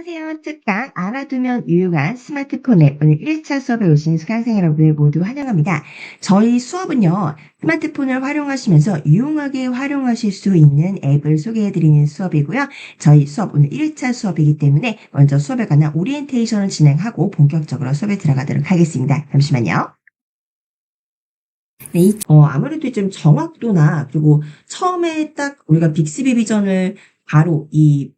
안녕하세요. 특강 알아두면 유용한 스마트폰 앱 오늘 1차 수업에 오신 수강생 여러분을 모두 환영합니다. 저희 수업은요. 스마트폰을 활용하시면서 유용하게 활용하실 수 있는 앱을 소개해드리는 수업이고요. 저희 수업 오늘 1차 수업이기 때문에 먼저 수업에 관한 오리엔테이션을 진행하고 본격적으로 수업에 들어가도록 하겠습니다. 잠시만요. 네, 아무래도 좀 정확도나 그리고 처음에 딱 우리가 빅스비 비전을 바로 이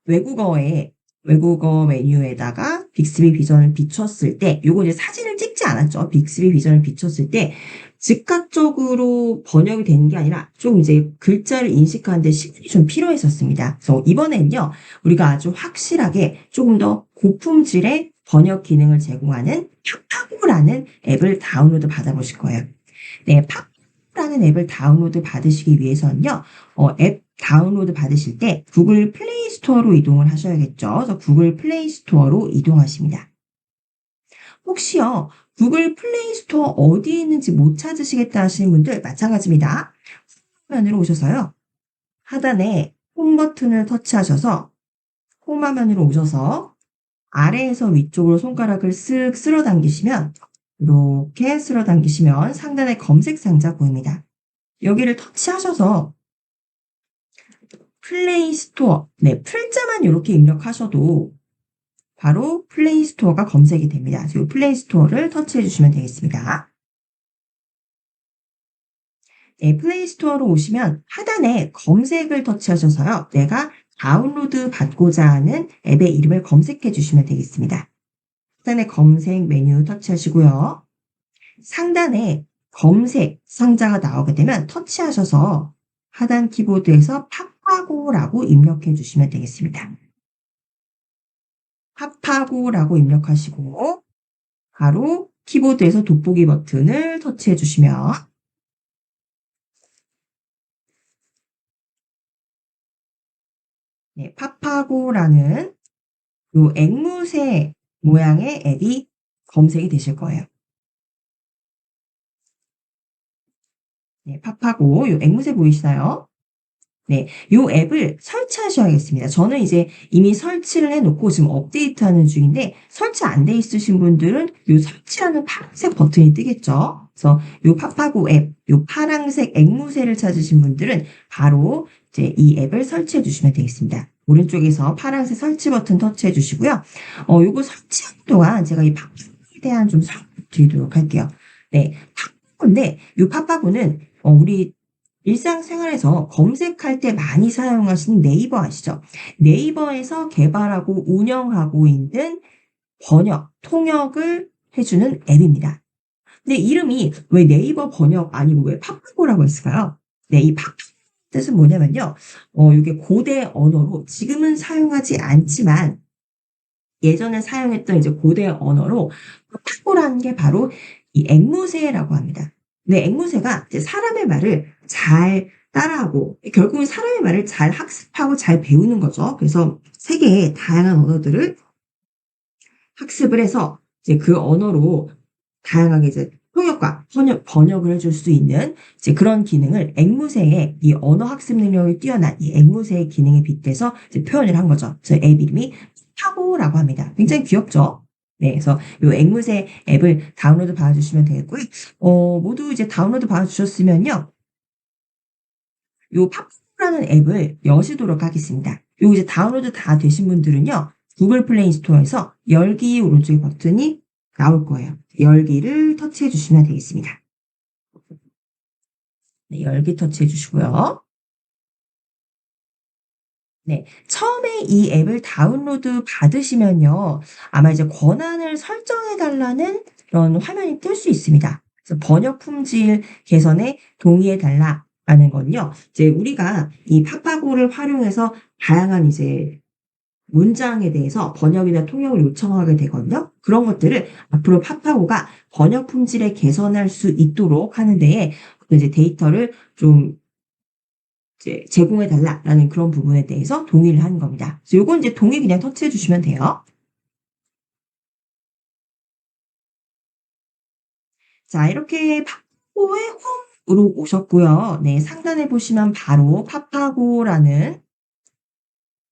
외국어 메뉴에다가 빅스비 비전을 비췄을 때 요거 이제 사진을 찍지 않았죠. 빅스비 비전을 비췄을 때 즉각적으로 번역이 되는 게 아니라 좀 이제 글자를 인식하는 데 시간이 좀 필요했었습니다. 그래서 이번에는요. 우리가 아주 확실하게 조금 더 고품질의 번역 기능을 제공하는 파파고라는 앱을 다운로드 받아보실 거예요. 네, 파파고라는 앱을 다운로드 받으시기 위해서는요. 앱 다운로드 받으실 때 구글 플레이 스토어로 이동을 하셔야겠죠. 그래서 구글 플레이 스토어로 이동하십니다. 혹시요, 구글 플레이 스토어 어디에 있는지 못 찾으시겠다 하시는 분들 마찬가지입니다. 화면으로 오셔서요. 하단에 홈 버튼을 터치하셔서 홈 화면으로 오셔서 아래에서 위쪽으로 손가락을 쓱 쓸어 당기시면 이렇게 쓸어 당기시면 상단에 검색 상자 보입니다. 여기를 터치하셔서 플레이 스토어, 네, 풀자만 이렇게 입력하셔도 바로 플레이 스토어가 검색이 됩니다. 그래서 이 플레이 스토어를 터치해 주시면 되겠습니다. 네, 플레이 스토어로 오시면 하단에 검색을 터치하셔서요. 내가 다운로드 받고자 하는 앱의 이름을 검색해 주시면 되겠습니다. 하단에 검색 메뉴 터치하시고요. 상단에 검색 상자가 나오게 되면 터치하셔서 하단 키보드에서 파파고라고 입력해 주시면 되겠습니다. 파파고라고 입력하시고 바로 키보드에서 돋보기 버튼을 터치해 주시면 네, 파파고라는 요 앵무새 모양의 앱이 검색이 되실 거예요. 네, 파파고 요 앵무새 보이시나요? 네, 요 앱을 설치하셔야겠습니다. 저는 이제 이미 설치를 해 놓고 지금 업데이트하는 중인데 설치 안 돼 있으신 분들은 요 설치라는 파란색 버튼이 뜨겠죠. 그래서 요 파파고 앱, 요 파란색 앵무새를 찾으신 분들은 바로 이제 이 앱을 설치해 주시면 되겠습니다. 오른쪽에서 파란색 설치 버튼 터치해 주시고요. 요거 설치하는 동안 제가 이 파파고에 대한 좀 설명 드리도록 할게요. 네, 파파고인데 요 파파고는 우리 일상생활에서 검색할 때 많이 사용하시는 네이버 아시죠? 네이버에서 개발하고 운영하고 있는 번역, 통역을 해주는 앱입니다. 근데 이름이 왜 네이버 번역 아니고 왜 파파고라고 했을까요? 네, 이 파파고 뜻은 뭐냐면요. 이게 고대 언어로 지금은 사용하지 않지만 예전에 사용했던 이제 고대 언어로 파파고라는 게 바로 이 앵무새라고 합니다. 근데 앵무새가 이제 사람의 말을 잘 따라하고 결국은 사람의 말을 잘 학습하고 잘 배우는 거죠. 그래서 세계의 다양한 언어들을 학습을 해서 이제 그 언어로 다양하게 이제 통역과 번역을 해줄 수 있는 이제 그런 기능을 앵무새의 이 언어 학습 능력이 뛰어난 이 앵무새의 기능에 빗대서 이제 표현을 한 거죠. 그래서 앱 이름이 파고라고 합니다. 굉장히 귀엽죠? 네, 그래서 요 앵무새 앱을 다운로드 받아주시면 되겠고요. 모두 이제 다운로드 받아주셨으면요. 요 팝라는 앱을 여시도록 하겠습니다. 요 이제 다운로드 다 되신 분들은요. 구글 플레이 스토어에서 열기 오른쪽에 버튼이 나올 거예요. 열기를 터치해 주시면 되겠습니다. 네, 열기 터치해 주시고요. 네, 처음에 이 앱을 다운로드 받으시면요. 아마 이제 권한을 설정해 달라는 그런 화면이 뜰 수 있습니다. 그래서 번역 품질 개선에 동의해 달라라는 건요. 이제 우리가 이 파파고를 활용해서 다양한 이제 문장에 대해서 번역이나 통역을 요청하게 되거든요. 그런 것들을 앞으로 파파고가 번역 품질에 개선할 수 있도록 하는 데에 이제 데이터를 좀 이제 제공해 달라라는 그런 부분에 대해서 동의를 하는 겁니다. 그래서 요건 이제 동의 그냥 터치해 주시면 돼요. 자, 이렇게 파파고의 홈으로 오셨고요. 네, 상단에 보시면 바로 파파고라는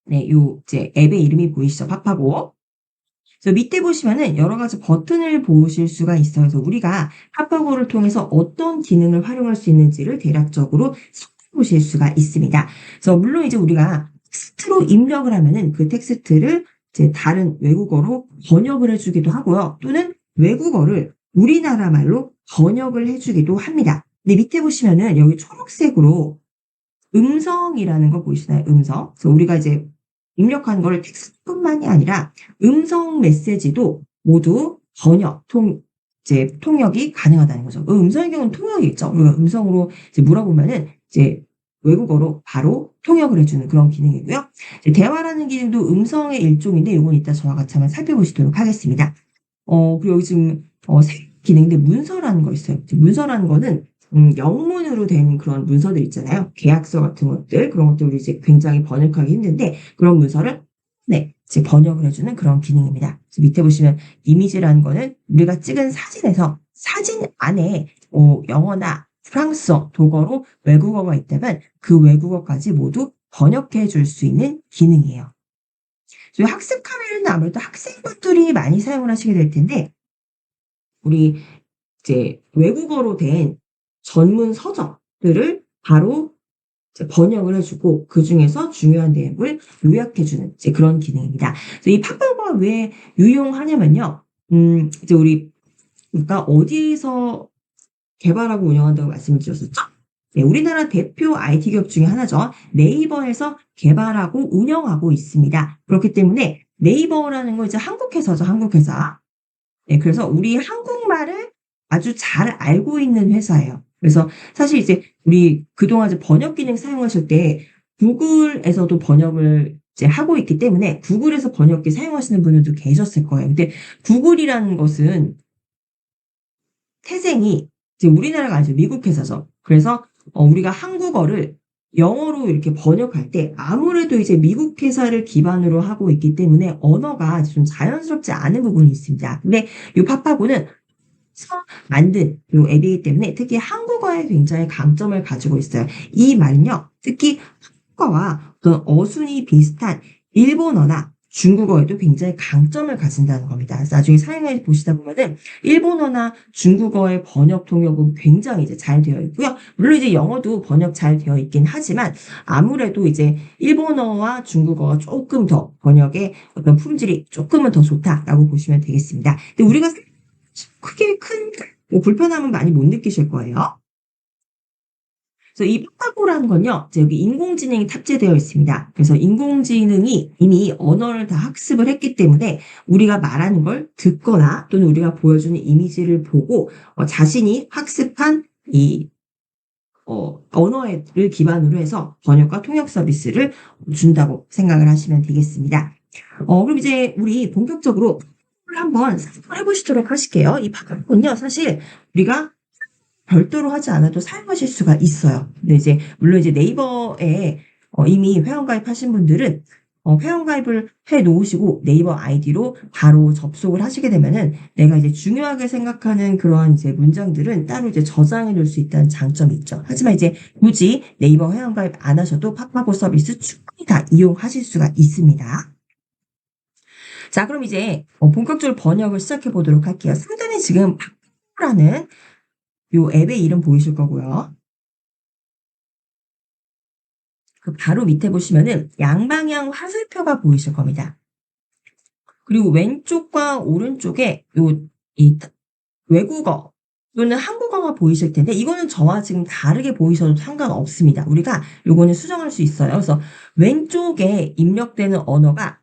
네, 요 이제 앱의 이름이 보이시죠? 파파고. 그래서 밑에 보시면은 여러 가지 버튼을 보실 수가 있어요. 그래서 우리가 파파고를 통해서 어떤 기능을 활용할 수 있는지를 대략적으로 살펴보실 수가 있습니다. 그래서 물론 이제 우리가 텍스트로 입력을 하면은 그 텍스트를 이제 다른 외국어로 번역을 해 주기도 하고요. 또는 외국어를 우리나라 말로 번역을 해 주기도 합니다. 근데 밑에 보시면은 여기 초록색으로 음성이라는 거 보이시나요? 음성. 그래서 우리가 이제 입력한 거를 텍스트뿐만이 아니라 음성 메시지도 모두 번역, 이제 통역이 가능하다는 거죠. 음성의 경우는 통역이 있죠. 우리가 음성으로 이제 물어보면은 이제 외국어로 바로 통역을 해주는 그런 기능이고요. 이제 대화라는 기능도 음성의 일종인데 요건 이따 저와 같이 한번 살펴보시도록 하겠습니다. 그리고 여기 지금 새 기능인데 문서라는 거 있어요. 문서라는 거는 영문으로 된 그런 문서들 있잖아요. 계약서 같은 것들 그런 것들 우리 이제 굉장히 번역하기 힘든데 그런 문서를 네, 이제 번역을 해주는 그런 기능입니다. 그래서 밑에 보시면 이미지라는 거는 우리가 찍은 사진에서 사진 안에 영어나 프랑스어, 독어로 외국어가 있다면 그 외국어까지 모두 번역해 줄 수 있는 기능이에요. 저희 학습 카메라는 아무래도 학생분들이 많이 사용을 하시게 될 텐데 우리 이제 외국어로 된 전문 서적들을 바로 이제 번역을 해 주고 그중에서 중요한 내용을 요약해 주는 이제 그런 기능입니다. 그래서 이 팝버가 왜 유용하냐면요. 이제 우리가 어디서 개발하고 운영한다고 말씀을 드렸었죠? 네, 우리나라 대표 IT 기업 중에 하나죠. 네이버에서 개발하고 운영하고 있습니다. 그렇기 때문에 네이버라는 건 이제 한국 회사죠, 한국 회사. 네, 그래서 우리 한국말을 아주 잘 알고 있는 회사예요. 그래서 사실 이제 우리 그동안 이제 번역 기능 사용하실 때 구글에서도 번역을 이제 하고 있기 때문에 구글에서 번역기 사용하시는 분들도 계셨을 거예요. 근데 구글이라는 것은 태생이 이제 우리나라가 아니죠. 미국 회사죠. 그래서 우리가 한국어를 영어로 이렇게 번역할 때 아무래도 이제 미국 회사를 기반으로 하고 있기 때문에 언어가 좀 자연스럽지 않은 부분이 있습니다. 근데 이 파파고는 서 만든 요 앱이기 때문에 특히 한국어에 굉장히 강점을 가지고 있어요. 이 말은요. 특히 한국어와 어떤 어순이 비슷한 일본어나 중국어에도 굉장히 강점을 가진다는 겁니다. 그래서 나중에 사용해 보시다 보면은 일본어나 중국어의 번역 통역은 굉장히 이제 잘 되어 있고요. 물론 이제 영어도 번역 잘 되어 있긴 하지만 아무래도 이제 일본어와 중국어가 조금 더 번역의 어떤 품질이 조금은 더 좋다라고 보시면 되겠습니다. 근데 우리가 크게 큰뭐 불편함은 많이 못 느끼실 거예요. 그래서 이 파파고라는 건요. 이제 여기 인공지능이 탑재되어 있습니다. 그래서 인공지능이 이미 언어를 다 학습을 했기 때문에 우리가 말하는 걸 듣거나 또는 우리가 보여주는 이미지를 보고 자신이 학습한 이 언어를 기반으로 해서 번역과 통역 서비스를 준다고 생각을 하시면 되겠습니다. 그럼 이제 우리 본격적으로 한번 사용을 해보시도록 하실게요. 이 파파고는요. 사실 우리가 별도로 하지 않아도 사용하실 수가 있어요. 근데 이제 물론 이제 네이버에 이미 회원가입하신 분들은 회원가입을 해 놓으시고 네이버 아이디로 바로 접속을 하시게 되면은 내가 이제 중요하게 생각하는 그러한 이제 문장들은 따로 이제 저장해 놓을 수 있다는 장점이 있죠. 하지만 이제 굳이 네이버 회원가입 안 하셔도 파파고 서비스 충분히 다 이용하실 수가 있습니다. 자, 그럼 이제 본격적으로 번역을 시작해 보도록 할게요. 상단에 지금 파파고라는 요 앱의 이름 보이실 거고요. 그 바로 밑에 보시면은 양방향 화살표가 보이실 겁니다. 그리고 왼쪽과 오른쪽에 이 외국어 또는 한국어가 보이실 텐데 이거는 저와 지금 다르게 보이셔도 상관없습니다. 우리가 요거는 수정할 수 있어요. 그래서 왼쪽에 입력되는 언어가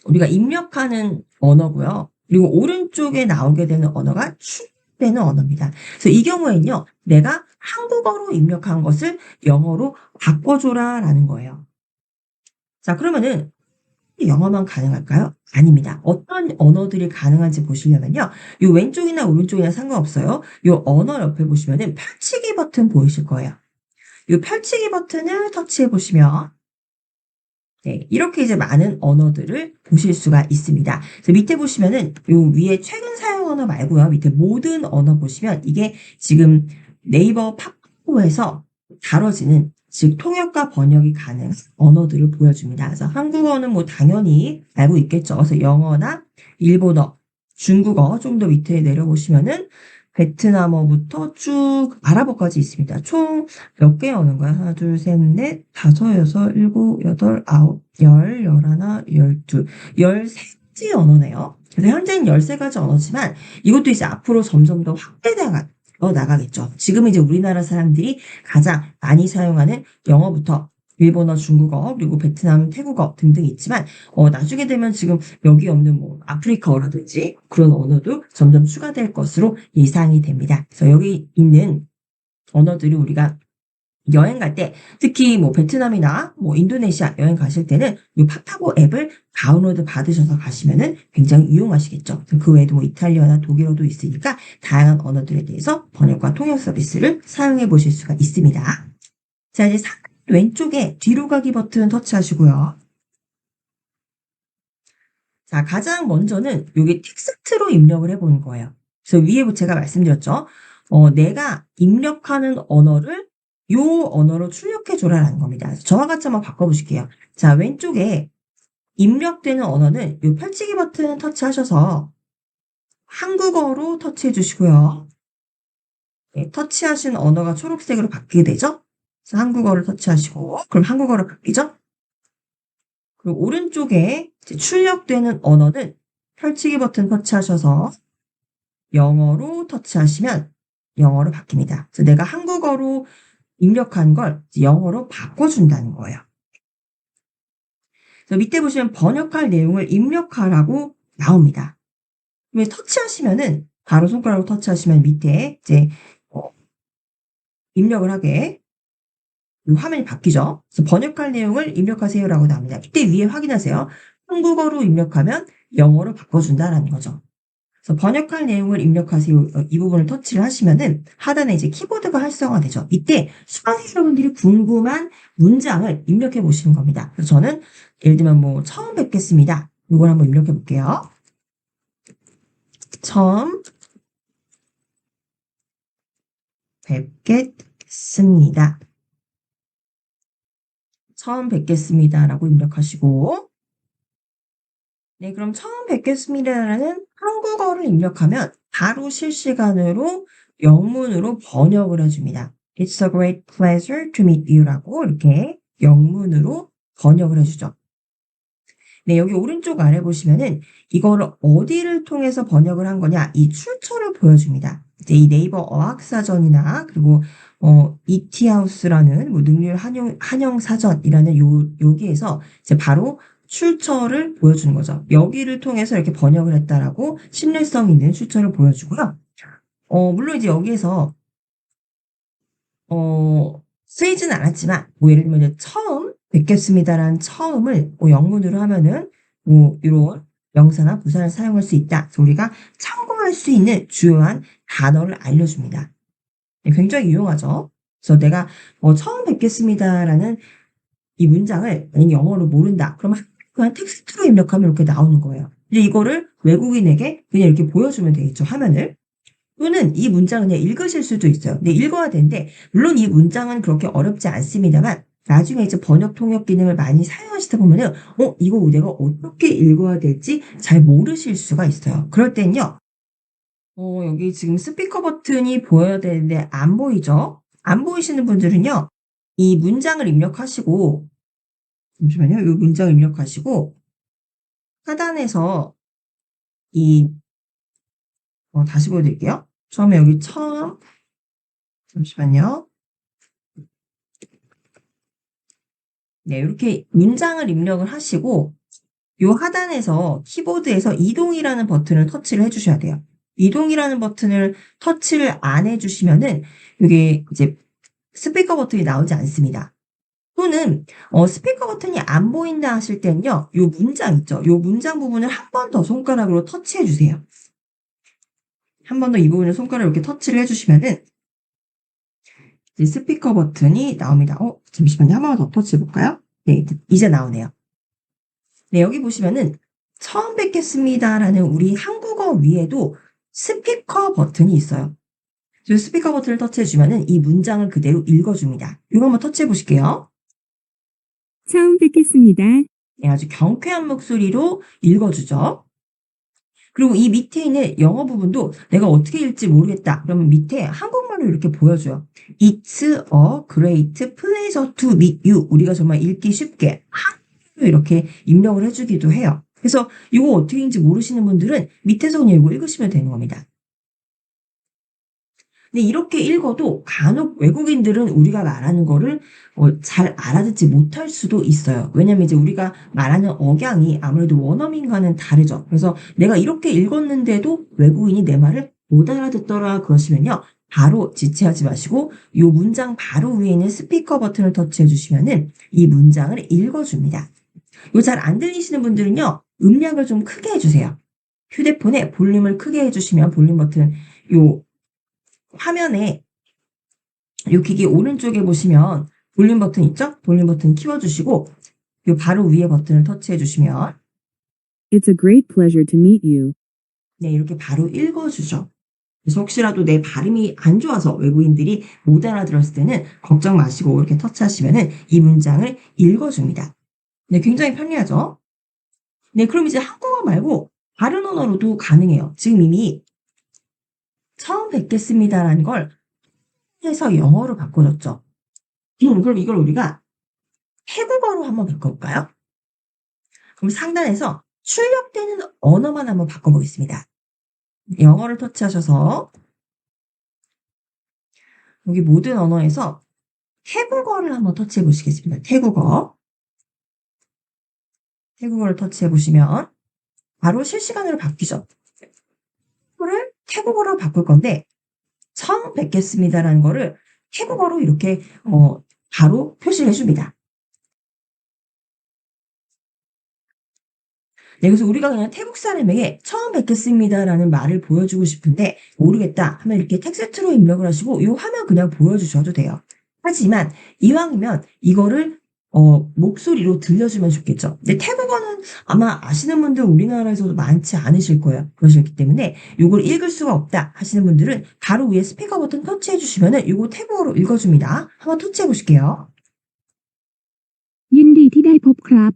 우리가 입력하는 언어고요. 그리고 오른쪽에 나오게 되는 언어가 출력되는 언어입니다. 그래서 이 경우에는요. 내가 한국어로 입력한 것을 영어로 바꿔줘라라는 거예요. 자, 그러면은 영어만 가능할까요? 아닙니다. 어떤 언어들이 가능한지 보시려면요. 요 왼쪽이나 오른쪽이나 상관없어요. 요 언어 옆에 보시면은 펼치기 버튼 보이실 거예요. 요 펼치기 버튼을 터치해 보시면 네, 이렇게 이제 많은 언어들을 보실 수가 있습니다. 그래서 밑에 보시면은 요 위에 최근 사용 언어 말고요. 밑에 모든 언어 보시면 이게 지금 네이버 팝고에서 다뤄지는 즉 통역과 번역이 가능한 언어들을 보여줍니다. 그래서 한국어는 뭐 당연히 알고 있겠죠. 그래서 영어나 일본어, 중국어 좀 더 밑에 내려보시면은 베트남어부터 쭉 아랍어까지 있습니다. 총 몇 개 언어인가요? 하나, 둘, 셋, 넷, 다섯, 여섯, 일곱, 여덟, 아홉, 열, 열하나, 열두, 13가지 언어네요. 그래서 현재는 13가지 언어지만 이것도 이제 앞으로 점점 더 확대되어 나가겠죠. 지금 이제 우리나라 사람들이 가장 많이 사용하는 영어부터 일본어, 중국어, 그리고 베트남, 태국어 등등 있지만 나중에 되면 지금 여기 없는 뭐 아프리카어라든지 그런 언어도 점점 추가될 것으로 예상이 됩니다. 그래서 여기 있는 언어들을 우리가 여행 갈 때 특히 뭐 베트남이나 뭐 인도네시아 여행 가실 때는 이 파파고 앱을 다운로드 받으셔서 가시면은 굉장히 유용하시겠죠. 그 외에도 뭐 이탈리아나 독일어도 있으니까 다양한 언어들에 대해서 번역과 통역 서비스를 사용해 보실 수가 있습니다. 자, 이제 왼쪽에 뒤로 가기 버튼 터치하시고요. 자, 가장 먼저는 여기 텍스트로 입력을 해보는 거예요. 그래서 위에 제가 말씀드렸죠. 내가 입력하는 언어를 요 언어로 출력해줘라라는 겁니다. 그래서 저와 같이 한번 바꿔보실게요. 자, 왼쪽에 입력되는 언어는 요 펼치기 버튼 터치하셔서 한국어로 터치해 주시고요. 네, 터치하신 언어가 초록색으로 바뀌게 되죠? 그래서 한국어를 터치하시고, 그럼 한국어로 바뀌죠? 그리고 오른쪽에 출력되는 언어는 펼치기 버튼 터치하셔서 영어로 터치하시면 영어로 바뀝니다. 그래서 내가 한국어로 입력한 걸 영어로 바꿔준다는 거예요. 그래서 밑에 보시면 번역할 내용을 입력하라고 나옵니다. 그러면 터치하시면은 바로 손가락으로 터치하시면 밑에 이제 입력을 하게 이 화면이 바뀌죠. 그래서 번역할 내용을 입력하세요라고 나옵니다. 이때 위에 확인하세요. 한국어로 입력하면 영어로 바꿔준다라는 거죠. 그래서 번역할 내용을 입력하세요. 이 부분을 터치를 하시면은 하단에 이제 키보드가 활성화되죠. 이때 수강생 여러분들이 궁금한 문장을 입력해 보시는 겁니다. 그래서 저는 예를 들면 뭐 처음 뵙겠습니다. 이걸 한번 입력해 볼게요. 처음 뵙겠습니다. 처음 뵙겠습니다라고 입력하시고 네, 그럼 처음 뵙겠습니다라는 한국어를 입력하면 바로 실시간으로 영문으로 번역을 해줍니다. It's a great pleasure to meet you라고 이렇게 영문으로 번역을 해주죠. 네, 여기 오른쪽 아래 보시면은 이거를 어디를 통해서 번역을 한 거냐, 이 출처를 보여줍니다. 이제 이 네이버 어학사전이나 그리고 이티하우스라는 뭐 능률 한영 사전이라는 여기에서 이제 바로 출처를 보여주는 거죠. 여기를 통해서 이렇게 번역을 했다라고 신뢰성 있는 출처를 보여주고요. 물론 이제 여기에서 쓰이지는 않았지만 뭐 예를 들면 이제 처음 뵙겠습니다라는 처음을 뭐 영문으로 하면은 뭐 이런 명사나 부사를 사용할 수 있다. 그래서 우리가 참고할 수 있는 주요한 단어를 알려줍니다. 네, 굉장히 유용하죠. 그래서 내가 처음 뵙겠습니다라는 이 문장을 만약 영어로 모른다. 그러면 그냥 텍스트로 입력하면 이렇게 나오는 거예요. 이제 이거를 외국인에게 그냥 이렇게 보여주면 되겠죠. 화면을. 또는 이 문장을 그냥 읽으실 수도 있어요. 근데 읽어야 되는데 물론 이 문장은 그렇게 어렵지 않습니다만 나중에 이제 번역 통역 기능을 많이 사용하시다 보면은 이거 내가 어떻게 읽어야 될지 잘 모르실 수가 있어요. 그럴 땐요. 여기 지금 스피커 버튼이 보여야 되는데 안 보이죠? 안 보이시는 분들은요. 이 문장을 입력하시고 잠시만요. 이 문장을 입력하시고 하단에서 이 다시 보여드릴게요. 처음에 여기 처음 잠시만요. 네, 이렇게 문장을 입력을 하시고 요 하단에서 키보드에서 이동이라는 버튼을 터치를 해주셔야 돼요. 이동이라는 버튼을 터치를 안 해주시면은 이게 이제 스피커 버튼이 나오지 않습니다. 또는 스피커 버튼이 안 보인다 하실 때는요. 요 문장 있죠. 요 문장 부분을 한 번 더 손가락으로 터치해 주세요. 한 번 더 이 부분을 손가락으로 이렇게 터치를 해주시면은 이제 스피커 버튼이 나옵니다. 잠시만요. 한 번 더 터치해 볼까요? 네, 이제 나오네요. 네, 여기 보시면은 처음 뵙겠습니다라는 우리 한국어 위에도 스피커 버튼이 있어요. 저 스피커 버튼을 터치해 주면은 이 문장을 그대로 읽어줍니다. 이거 한번 터치해 보실게요. 처음 뵙겠습니다. 네, 아주 경쾌한 목소리로 읽어주죠. 그리고 이 밑에 있는 영어 부분도 내가 어떻게 읽지 모르겠다. 그러면 밑에 한국말로 이렇게 보여줘요. It's a great pleasure to meet you. 우리가 정말 읽기 쉽게 한국말로 이렇게 입력을 해주기도 해요. 그래서 이거 어떻게 읽는지 모르시는 분들은 밑에서 그냥 이거 읽으시면 되는 겁니다. 근데 이렇게 읽어도 간혹 외국인들은 우리가 말하는 거를 잘 알아듣지 못할 수도 있어요. 왜냐면 이제 우리가 말하는 억양이 아무래도 원어민과는 다르죠. 그래서 내가 이렇게 읽었는데도 외국인이 내 말을 못 알아듣더라 그러시면요. 바로 지체하지 마시고 이 문장 바로 위에 있는 스피커 버튼을 터치해 주시면은 이 문장을 읽어줍니다. 요 잘 안 들리시는 분들은요. 음량을 좀 크게 해주세요. 휴대폰에 볼륨을 크게 해주시면 볼륨 버튼 요 화면에 요 기기 오른쪽에 보시면 볼륨 버튼 있죠? 볼륨 버튼 키워주시고 요 바로 위에 버튼을 터치해 주시면 It's a great pleasure to meet you. 네, 이렇게 바로 읽어주죠. 그래서 혹시라도 내 발음이 안 좋아서 외국인들이 못 알아들었을 때는 걱정 마시고 이렇게 터치하시면은 이 문장을 읽어줍니다. 네, 굉장히 편리하죠? 네, 그럼 이제 한국어 말고 다른 언어로도 가능해요. 지금 이미 처음 뵙겠습니다라는 걸 해서 영어로 바꿔줬죠. 그럼 이걸 우리가 태국어로 한번 바꿔볼까요? 그럼 상단에서 출력되는 언어만 한번 바꿔보겠습니다. 영어를 터치하셔서 여기 모든 언어에서 태국어를 한번 터치해 보시겠습니다. 태국어. 태국어를 터치해 보시면 바로 실시간으로 바뀌죠. 이거를 태국어로 바꿀 건데 처음 뵙겠습니다라는 거를 태국어로 이렇게 바로 표시를 해줍니다. 네, 그래서 우리가 그냥 태국 사람에게 처음 뵙겠습니다라는 말을 보여주고 싶은데 모르겠다 하면 이렇게 텍스트로 입력을 하시고 이 화면 그냥 보여주셔도 돼요. 하지만 이왕이면 이거를 목소리로 들려주면 좋겠죠. 근데 태국어는 아마 아시는 분들 우리나라에서도 많지 않으실 거예요. 그러셨기 때문에 이걸 읽을 수가 없다 하시는 분들은 바로 위에 스피커 버튼 터치해 주시면은 이거 태국어로 읽어줍니다. 한번 터치해 보실게요. ยินดีที่ได้พบครับ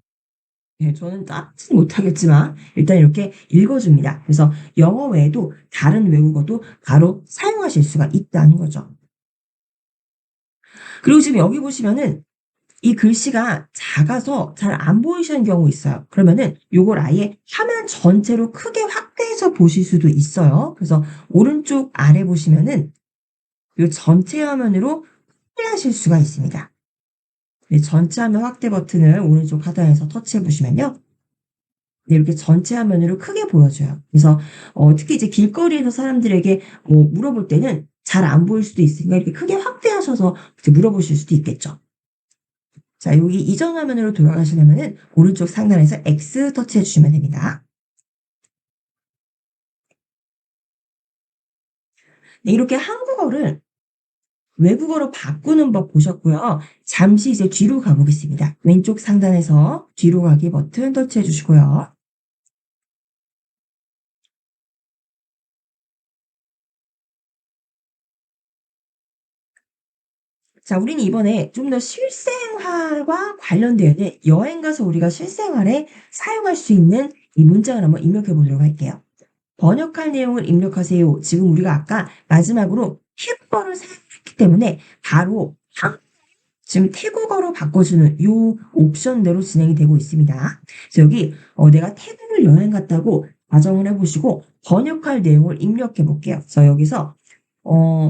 네, 저는 따라하지 못하겠지만 일단 이렇게 읽어줍니다. 그래서 영어 외에도 다른 외국어도 바로 사용하실 수가 있다는 거죠. 그리고 지금 여기 보시면은 이 글씨가 작아서 잘 안 보이시는 경우 있어요. 그러면은 요걸 아예 화면 전체로 크게 확대해서 보실 수도 있어요. 그래서 오른쪽 아래 보시면은 요 전체 화면으로 확대하실 수가 있습니다. 네, 전체 화면 확대 버튼을 오른쪽 하단에서 터치해 보시면요. 네, 이렇게 전체 화면으로 크게 보여줘요. 그래서 특히 이제 길거리에서 사람들에게 뭐 물어볼 때는 잘 안 보일 수도 있으니까 이렇게 크게 확대하셔서 이제 물어보실 수도 있겠죠. 자, 여기 이전 화면으로 돌아가시려면은 오른쪽 상단에서 X 터치해 주시면 됩니다. 네, 이렇게 한국어를 외국어로 바꾸는 법 보셨고요. 잠시 이제 뒤로 가보겠습니다. 왼쪽 상단에서 뒤로 가기 버튼 터치해 주시고요. 자, 우리는 이번에 좀 더 실생활과 관련되어 있는 여행 가서 우리가 실생활에 사용할 수 있는 이 문장을 한번 입력해 보도록 할게요. 번역할 내용을 입력하세요. 지금 우리가 아까 마지막으로 태국어를 사용했기 때문에 바로 지금 태국어로 바꿔주는 요 옵션대로 진행이 되고 있습니다. 그래서 여기 내가 태국을 여행 갔다고 가정을 해보시고 번역할 내용을 입력해 볼게요. 그래서 여기서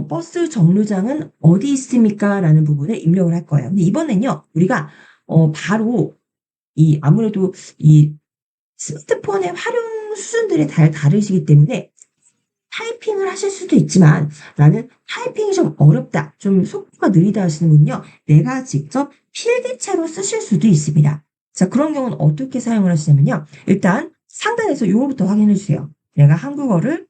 버스 정류장은 어디 있습니까? 라는 부분을 입력을 할 거예요. 근데 이번엔요, 우리가 바로 아무래도 이 스마트폰의 활용 수준들이 다르시기 때문에 타이핑을 하실 수도 있지만 나는 타이핑이 좀 어렵다, 좀 속도가 느리다 하시는 분요, 내가 직접 필기체로 쓰실 수도 있습니다. 자, 그런 경우는 어떻게 사용을 하시냐면요. 일단 상단에서 요거부터 확인해 주세요. 내가 한국어를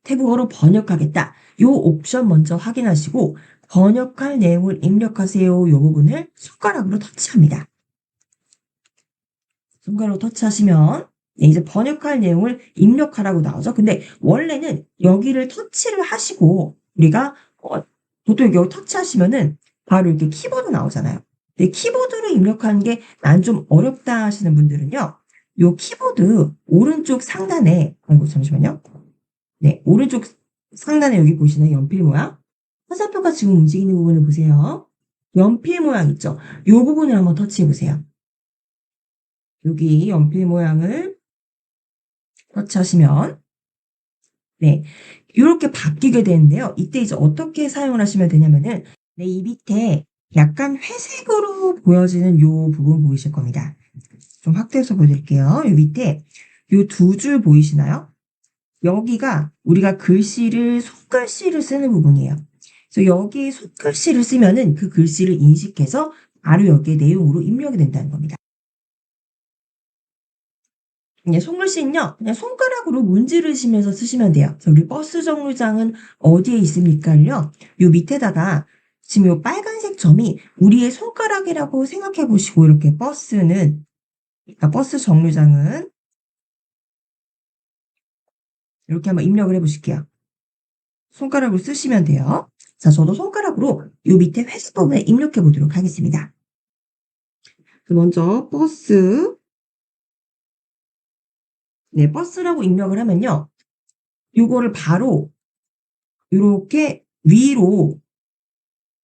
태국어로 번역하겠다. 요 옵션 먼저 확인하시고 번역할 내용을 입력하세요. 요 부분을 손가락으로 터치합니다. 손가락으로 터치하시면 네, 이제 번역할 내용을 입력하라고 나오죠. 근데 원래는 여기를 터치를 하시고 우리가 보통 여기 터치하시면은 바로 이렇게 키보드 나오잖아요. 근데 키보드로 입력하는 게 난 좀 어렵다 하시는 분들은요. 요 키보드 오른쪽 상단에 아이고 잠시만요. 네, 오른쪽 상단에 여기 보시는 연필 모양 화살표가 지금 움직이는 부분을 보세요. 연필 모양 있죠? 요 부분을 한번 터치해 보세요. 여기 연필 모양을 터치하시면 네, 요렇게 바뀌게 되는데요. 이때 이제 어떻게 사용을 하시면 되냐면은 네, 이 밑에 약간 회색으로 보여지는 요 부분 보이실 겁니다. 좀 확대해서 보여드릴게요. 요 밑에 요 두 줄 보이시나요? 여기가 우리가 글씨를 손글씨를 쓰는 부분이에요. 그래서 여기에 손글씨를 쓰면은 그 글씨를 인식해서 바로 여기에 내용으로 입력이 된다는 겁니다. 손글씨는요, 그냥 손가락으로 문지르시면서 쓰시면 돼요. 그래서 우리 버스 정류장은 어디에 있습니까요? 요 밑에다가 지금 요 빨간색 점이 우리의 손가락이라고 생각해 보시고 이렇게 버스는, 그러니까 버스 정류장은 이렇게 한번 입력을 해 보실게요. 손가락으로 쓰시면 돼요. 자, 저도 손가락으로 요 밑에 회색 부분에 입력해 보도록 하겠습니다. 먼저 버스, 네, 버스라고 입력을 하면요. 요거를 바로 요렇게 위로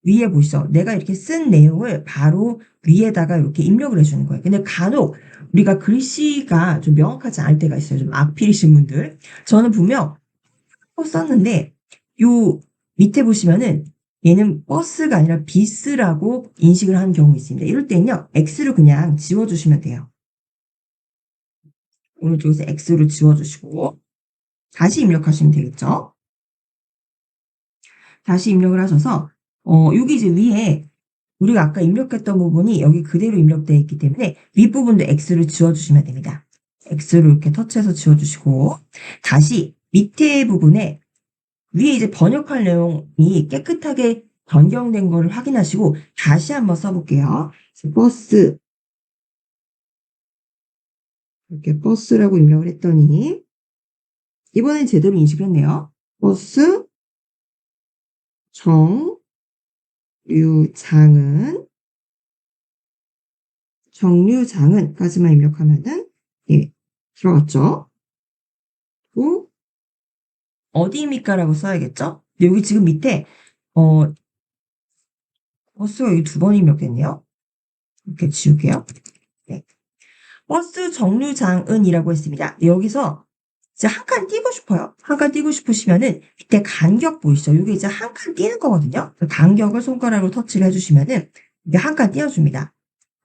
위에 보시죠. 내가 이렇게 쓴 내용을 바로 위에다가 이렇게 입력을 해주는 거예요. 근데 간혹 우리가 글씨가 좀 명확하지 않을 때가 있어요. 좀 악필이신 분들. 저는 분명 썼는데 요 밑에 보시면은 얘는 버스가 아니라 비스라고 인식을 하는 경우 있습니다. 이럴 때는요. X를 그냥 지워주시면 돼요. 오른쪽에서 X로 지워주시고 다시 입력하시면 되겠죠. 다시 입력을 하셔서 여기 이제 위에 우리가 아까 입력했던 부분이 여기 그대로 입력되어 있기 때문에 윗부분도 X를 지워주시면 됩니다. X를 이렇게 터치해서 지워주시고 다시 밑에 부분에 위에 이제 번역할 내용이 깨끗하게 변경된 거를 확인하시고 다시 한번 써볼게요. 버스 이렇게 버스라고 입력을 했더니 이번엔 제대로 인식을 했네요. 버스 정류장은까지만 입력하면은 예 들어갔죠. 또 어디입니까라고 써야겠죠. 여기 지금 밑에 버스가 여기 두 번 입력됐네요. 이렇게 지울게요. 네. 버스 정류장은이라고 했습니다. 여기서 이제 한 칸 띄고 싶어요. 한 칸 띄고 싶으시면은 밑에 간격 보이시죠? 이게 이제 한 칸 띄는 거거든요. 간격을 손가락으로 터치를 해주시면은 이게 한 칸 띄워줍니다.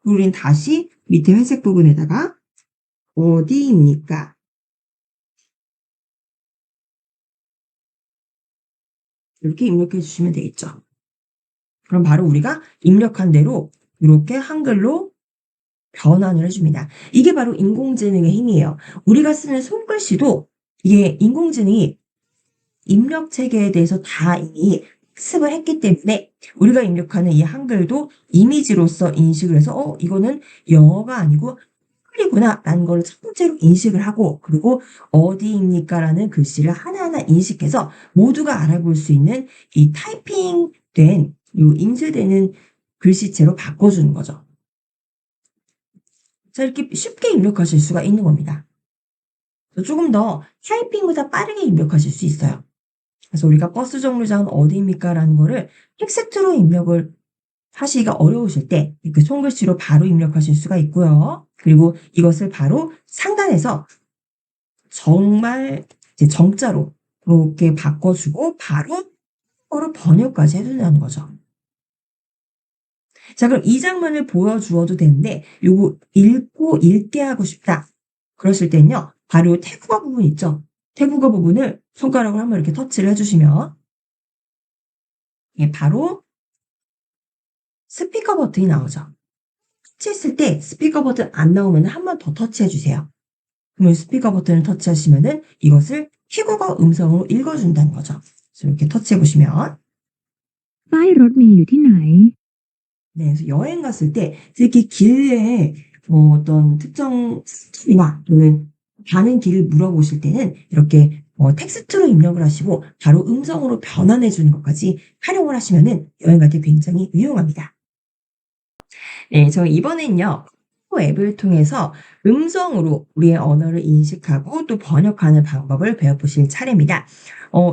그리고 우린 다시 밑에 회색 부분에다가 어디입니까? 이렇게 입력해 주시면 되겠죠. 그럼 바로 우리가 입력한 대로 이렇게 한글로 변환을 해줍니다. 이게 바로 인공지능의 힘이에요. 우리가 쓰는 손글씨도 이게 인공지능이 입력 체계에 대해서 다 이미 학습을 했기 때문에 우리가 입력하는 이 한글도 이미지로서 인식을 해서 이거는 영어가 아니고 한글이구나 라는 걸 첫 번째로 인식을 하고 그리고 어디입니까 라는 글씨를 하나하나 인식해서 모두가 알아볼 수 있는 이 타이핑된 요 인쇄되는 글씨체로 바꿔주는 거죠. 자, 이렇게 쉽게 입력하실 수가 있는 겁니다. 조금 더 타이핑보다 빠르게 입력하실 수 있어요. 그래서 우리가 버스 정류장은 어디입니까? 라는 거를 텍스트로 입력을 하시기가 어려우실 때 이렇게 손글씨로 바로 입력하실 수가 있고요. 그리고 이것을 바로 상단에서 정말 이제 정자로 이렇게 바꿔주고 바로 번역까지 해준다는 거죠. 자, 그럼 이 장면을 보여주어도 되는데 요거 읽고 읽게 하고 싶다. 그러실 때는요. 바로 요 태국어 부분 있죠. 태국어 부분을 손가락으로 한번 이렇게 터치를 해주시면 예, 바로 스피커 버튼이 나오죠. 터치했을 때 스피커 버튼 안 나오면 한 번 더 터치해 주세요. 그러면 스피커 버튼을 터치하시면은 이것을 태국어 음성으로 읽어준다는 거죠. 그래서 이렇게 터치해 보시면 ป้ายรถเมล์อยู่ที่ไหน 네, 그래서 여행 갔을 때 특히 길에 어떤 특정 스토리나 또는 가는 길을 물어보실 때는 이렇게 텍스트로 입력을 하시고 바로 음성으로 변환해 주는 것까지 활용을 하시면은 여행 갈 때 굉장히 유용합니다. 네, 저 이번엔요. 앱을 통해서 음성으로 우리의 언어를 인식하고 또 번역하는 방법을 배워보실 차례입니다.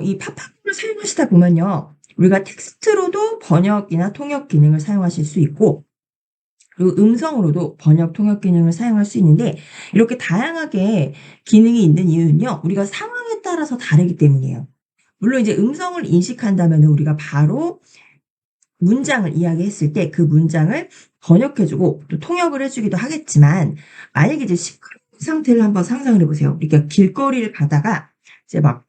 이 파파고를 사용하시다 보면요. 우리가 텍스트로도 번역이나 통역 기능을 사용하실 수 있고 그리고 음성으로도 번역 통역 기능을 사용할 수 있는데 이렇게 다양하게 기능이 있는 이유는요. 우리가 상황에 따라서 다르기 때문이에요. 물론 이제 음성을 인식한다면은 우리가 바로 문장을 이야기했을 때 그 문장을 번역해 주고 또 통역을 해 주기도 하겠지만 만약에 이제 시끄러운 상태를 한번 상상을 해 보세요. 그러니까 길거리를 가다가 이제 막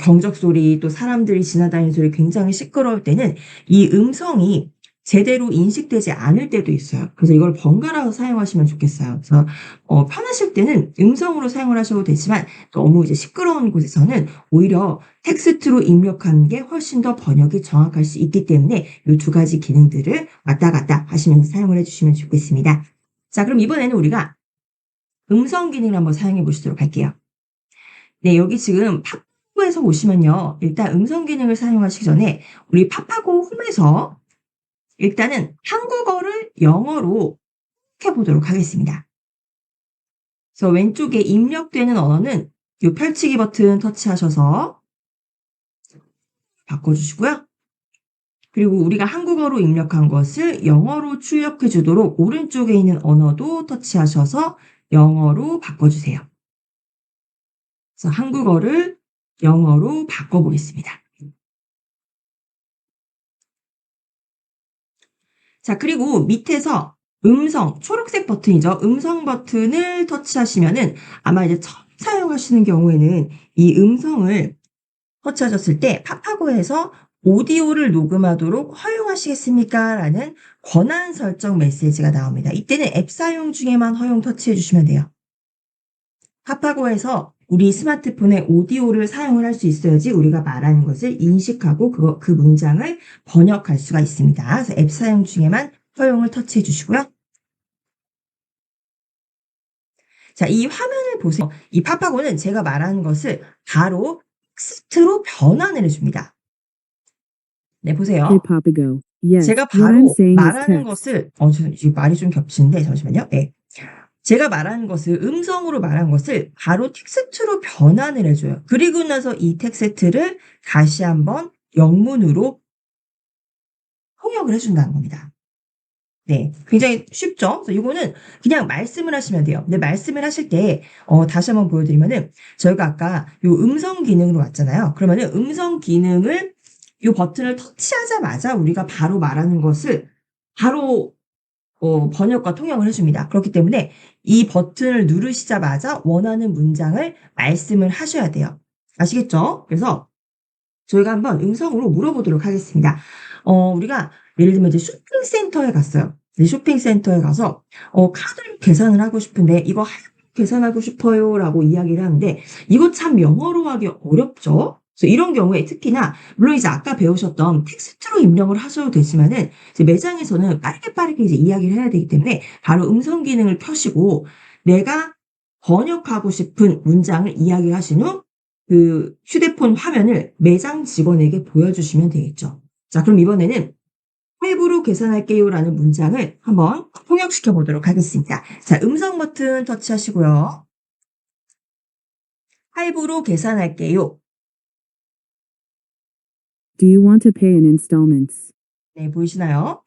경적 소리 또 사람들이 지나다니는 소리 굉장히 시끄러울 때는 이 음성이 제대로 인식되지 않을 때도 있어요. 그래서 이걸 번갈아서 사용하시면 좋겠어요. 그래서 편하실 때는 음성으로 사용을 하셔도 되지만 너무 이제 시끄러운 곳에서는 오히려 텍스트로 입력하는 게 훨씬 더 번역이 정확할 수 있기 때문에 이 두 가지 기능들을 왔다 갔다 하시면서 사용을 해 주시면 좋겠습니다. 자, 그럼 이번에는 우리가 음성 기능을 한번 사용해 보시도록 할게요. 네, 여기 지금 파파고에서 보시면요. 일단 음성 기능을 사용하시기 전에 우리 파파고 홈에서 일단은 한국어를 영어로 해 보도록 하겠습니다. 그래서 왼쪽에 입력되는 언어는 요 펼치기 버튼 터치하셔서 바꿔주시고요. 그리고 우리가 한국어로 입력한 것을 영어로 출력해 주도록 오른쪽에 있는 언어도 터치하셔서 영어로 바꿔주세요. 그래서 한국어를 영어로 바꿔보겠습니다. 자, 그리고 밑에서 음성, 초록색 버튼이죠. 음성 버튼을 터치하시면은 아마 이제 처음 사용하시는 경우에는 이 음성을 터치하셨을 때 파파고에서 오디오를 녹음하도록 허용하시겠습니까? 라는 권한 설정 메시지가 나옵니다. 이때는 앱 사용 중에만 허용 터치해 주시면 돼요. 파파고에서 우리 스마트폰에 오디오를 사용을 할 수 있어야지 우리가 말하는 것을 인식하고 그 문장을 번역할 수가 있습니다. 그래서 앱 사용 중에만 허용을 터치해 주시고요. 자, 이 화면을 보세요. 이 파파고는 제가 말하는 것을 바로 텍스트로 변환을 해줍니다. 네, Hey 보세요. Papago. Yes, 제가 what I'm 바로 saying is 말하는 text. 것을, 지금 말이 좀 겹치는데, 잠시만요. 네. 제가 말하는 것을, 음성으로 말한 것을 바로 텍스트로 변환을 해줘요. 그리고 나서 이 텍스트를 다시 한번 영문으로 통역을 해준다는 겁니다. 네. 굉장히 쉽죠? 그래서 이거는 그냥 말씀을 하시면 돼요. 근데 말씀을 하실 때, 다시 한번 보여드리면은, 저희가 아까 요 음성 기능으로 왔잖아요. 그러면은 음성 기능을 요 버튼을 터치하자마자 우리가 바로 말하는 것을 바로 번역과 통역을 해줍니다. 그렇기 때문에 이 버튼을 누르시자마자 원하는 문장을 말씀을 하셔야 돼요. 아시겠죠? 그래서 저희가 한번 음성으로 물어보도록 하겠습니다. 우리가 예를 들면 이제 쇼핑센터에 갔어요. 이제 쇼핑센터에 가서 카드로 계산을 하고 싶은데 "이거 할부로 계산하고 싶어요."라고 이야기를 하는데 이거 참 영어로 하기 어렵죠. 그래서 이런 경우에 특히나 물론 이제 아까 배우셨던 텍스트로 입력을 하셔도 되지만은 이제 매장에서는 빠르게 이제 이야기를 해야 되기 때문에 바로 음성 기능을 켜시고 내가 번역하고 싶은 문장을 이야기하신 후 그 휴대폰 화면을 매장 직원에게 보여주시면 되겠죠. 자, 그럼 이번에는 "할부로 계산할게요."라는 문장을 한번 통역시켜 보도록 하겠습니다. 자, 음성 버튼 터치하시고요. "할부로 계산할게요." Do you want to pay in installments? 네, 보이시나요?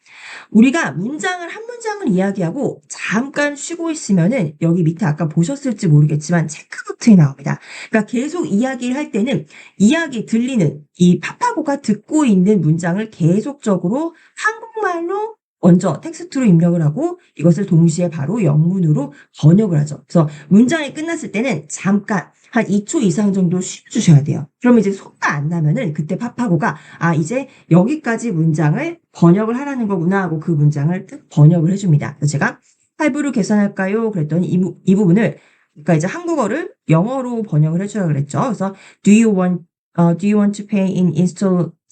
우리가 문장을 한 문장을 이야기하고 잠깐 쉬고 있으면은 여기 밑에 아까 보셨을지 모르겠지만 체크 버튼이 나옵니다. 그러니까 계속 이야기를 할 때는 이야기 들리는 이 파파고가 듣고 있는 문장을 계속적으로 한국말로 먼저 텍스트로 입력을 하고 이것을 동시에 바로 영문으로 번역을 하죠. 그래서 문장이 끝났을 때는 잠깐 한 2초 이상 정도 쉬어 주셔야 돼요. 그러면 이제 소리가 안 나면은 그때 파파고가 '아, 이제 여기까지 문장을 번역을 하라는 거구나.' 하고 그 문장을 딱 번역을 해 줍니다. 그래서 제가 "할부로 계산할까요?" 그랬더니 이 부분을 그러니까 이제 한국어를 영어로 번역을 해 주라 그랬죠. 그래서 do you want to pay in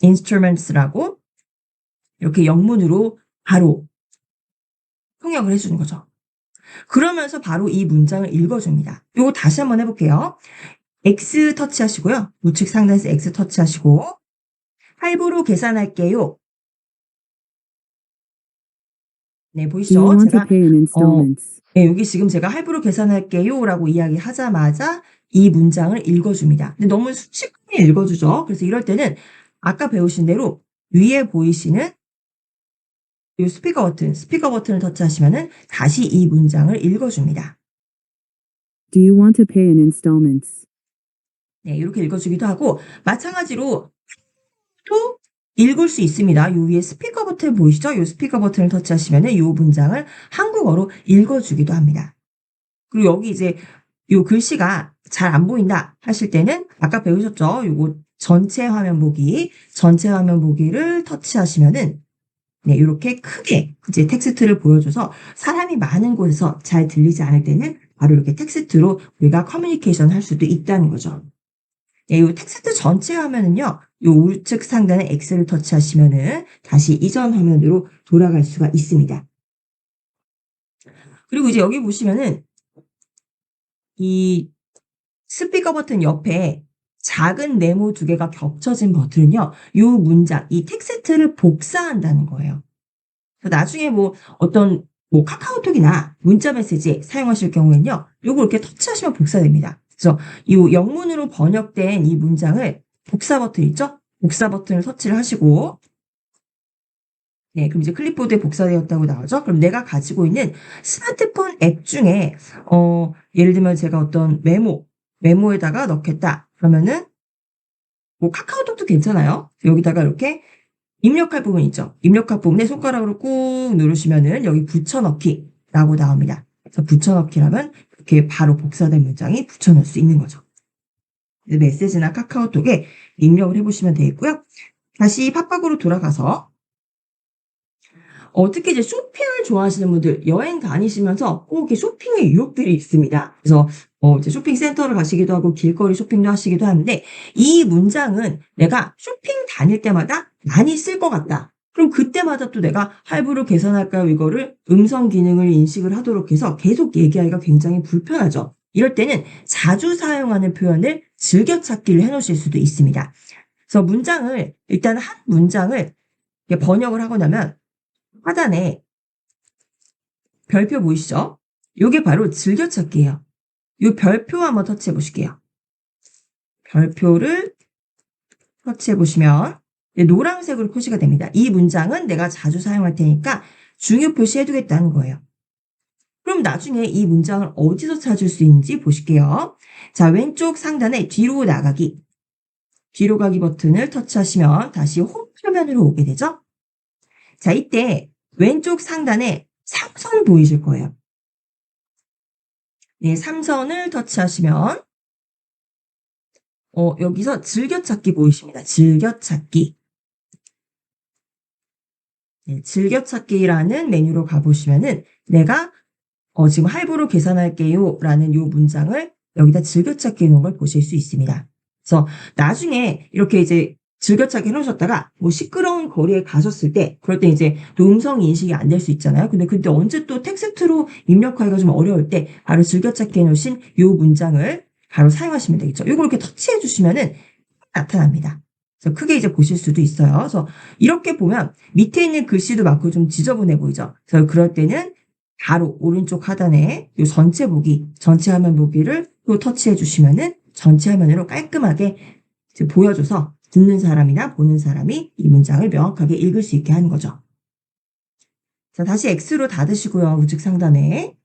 installments라고 이렇게 영문으로 바로 통역을 해 주는 거죠. 그러면서 바로 이 문장을 읽어줍니다. 요거 다시 한번 해볼게요. X 터치하시고요. 우측 상단에서 X 터치하시고 할부로 계산할게요. 네, Do you 보이시죠? want to 제가 pay in installments? 네, 여기 지금 제가 할부로 계산할게요 라고 이야기하자마자 이 문장을 읽어줍니다. 근데 너무 수치스럽게 읽어주죠. 그래서 이럴 때는 아까 배우신 대로 위에 보이시는 이 스피커 버튼을 터치하시면은 다시 이 문장을 읽어줍니다. Do you want to pay in installments? 네, 이렇게 읽어주기도 하고 마찬가지로 또 읽을 수 있습니다. 요 위에 스피커 버튼 보이시죠? 요 스피커 버튼을 터치하시면은 요 문장을 한국어로 읽어주기도 합니다. 그리고 여기 이제 요 글씨가 잘 안 보인다 하실 때는 아까 배우셨죠? 요거 전체 화면 보기를 터치하시면은 네, 요렇게 크게 이제 텍스트를 보여줘서 사람이 많은 곳에서 잘 들리지 않을 때는 바로 이렇게 텍스트로 우리가 커뮤니케이션 할 수도 있다는 거죠. 네, 요 텍스트 전체 화면은요, 요 우측 상단에 X를 터치하시면은 다시 이전 화면으로 돌아갈 수가 있습니다. 그리고 이제 여기 보시면은 이 스피커 버튼 옆에 작은 네모 두 개가 겹쳐진 버튼은요, 요 문장, 이 텍스트를 복사한다는 거예요. 그래서 나중에 뭐 어떤 뭐 카카오톡이나 문자 메시지 사용하실 경우에는요, 요거 이렇게 터치하시면 복사됩니다. 그래서 이 영문으로 번역된 이 문장을 복사 버튼 있죠? 복사 버튼을 터치를 하시고, 네, 그럼 이제 클립보드에 복사되었다고 나오죠? 그럼 내가 가지고 있는 스마트폰 앱 중에, 예를 들면 제가 어떤 메모에다가 넣겠다. 그러면은, 뭐 카카오톡도 괜찮아요. 여기다가 이렇게 입력할 부분 있죠? 입력할 부분에 손가락으로 꾹 누르시면은 여기 붙여넣기라고 나옵니다. 그래서 붙여넣기라면 이렇게 바로 복사된 문장이 붙여넣을 수 있는 거죠. 메시지나 카카오톡에 입력을 해보시면 되겠고요. 다시 팟빵으로 돌아가서 특히 이제 쇼핑을 좋아하시는 분들, 여행 다니시면서 꼭 이렇게 쇼핑의 유혹들이 있습니다. 그래서 이제 쇼핑 센터를 가시기도 하고 길거리 쇼핑도 하시기도 하는데 이 문장은 내가 쇼핑 다닐 때마다 많이 쓸 것 같다. 그럼 그때마다 또 내가 할부로 계산할까요? 이거를 음성 기능을 인식을 하도록 해서 계속 얘기하기가 굉장히 불편하죠. 이럴 때는 자주 사용하는 표현을 즐겨찾기를 해놓으실 수도 있습니다. 그래서 일단 한 문장을 이렇게 번역을 하고 나면 하단에 별표 보이시죠? 요게 바로 즐겨찾기예요. 요 별표 한번 터치해 보실게요. 별표를 터치해 보시면 노란색으로 표시가 됩니다. 이 문장은 내가 자주 사용할 테니까 중요 표시해 두겠다는 거예요. 그럼 나중에 이 문장을 어디서 찾을 수 있는지 보실게요. 자, 왼쪽 상단에 뒤로 가기 버튼을 터치하시면 다시 홈 화면으로 오게 되죠. 자, 이때 왼쪽 상단에 3선 보이실 거예요. 네, 3선을 터치하시면 여기서 즐겨찾기 보이십니다. 즐겨찾기. 네, 즐겨찾기라는 메뉴로 가보시면은 내가 지금 할부로 계산할게요 라는 요 문장을 여기다 즐겨찾기 해놓은 걸 보실 수 있습니다. 그래서 나중에 이렇게 이제 즐겨찾기 해놓으셨다가 뭐 시끄러운 거리에 가셨을 때 그럴 때 이제 또 음성 인식이 안 될 수 있잖아요. 근데 그때 언제 또 텍스트로 입력하기가 좀 어려울 때 바로 즐겨찾기 해놓으신 요 문장을 바로 사용하시면 되겠죠. 요걸 이렇게 터치해 주시면은 나타납니다. 그래서 크게 이제 보실 수도 있어요. 그래서 이렇게 보면 밑에 있는 글씨도 많고 좀 지저분해 보이죠. 그래서 그럴 때는 바로 오른쪽 하단에 요 전체 화면 보기를 또 터치해 주시면은 전체 화면으로 깔끔하게 이제 보여줘서 듣는 사람이나 보는 사람이 이 문장을 명확하게 읽을 수 있게 하는 거죠. 자, 다시 X로 닫으시고요. 우측 상단에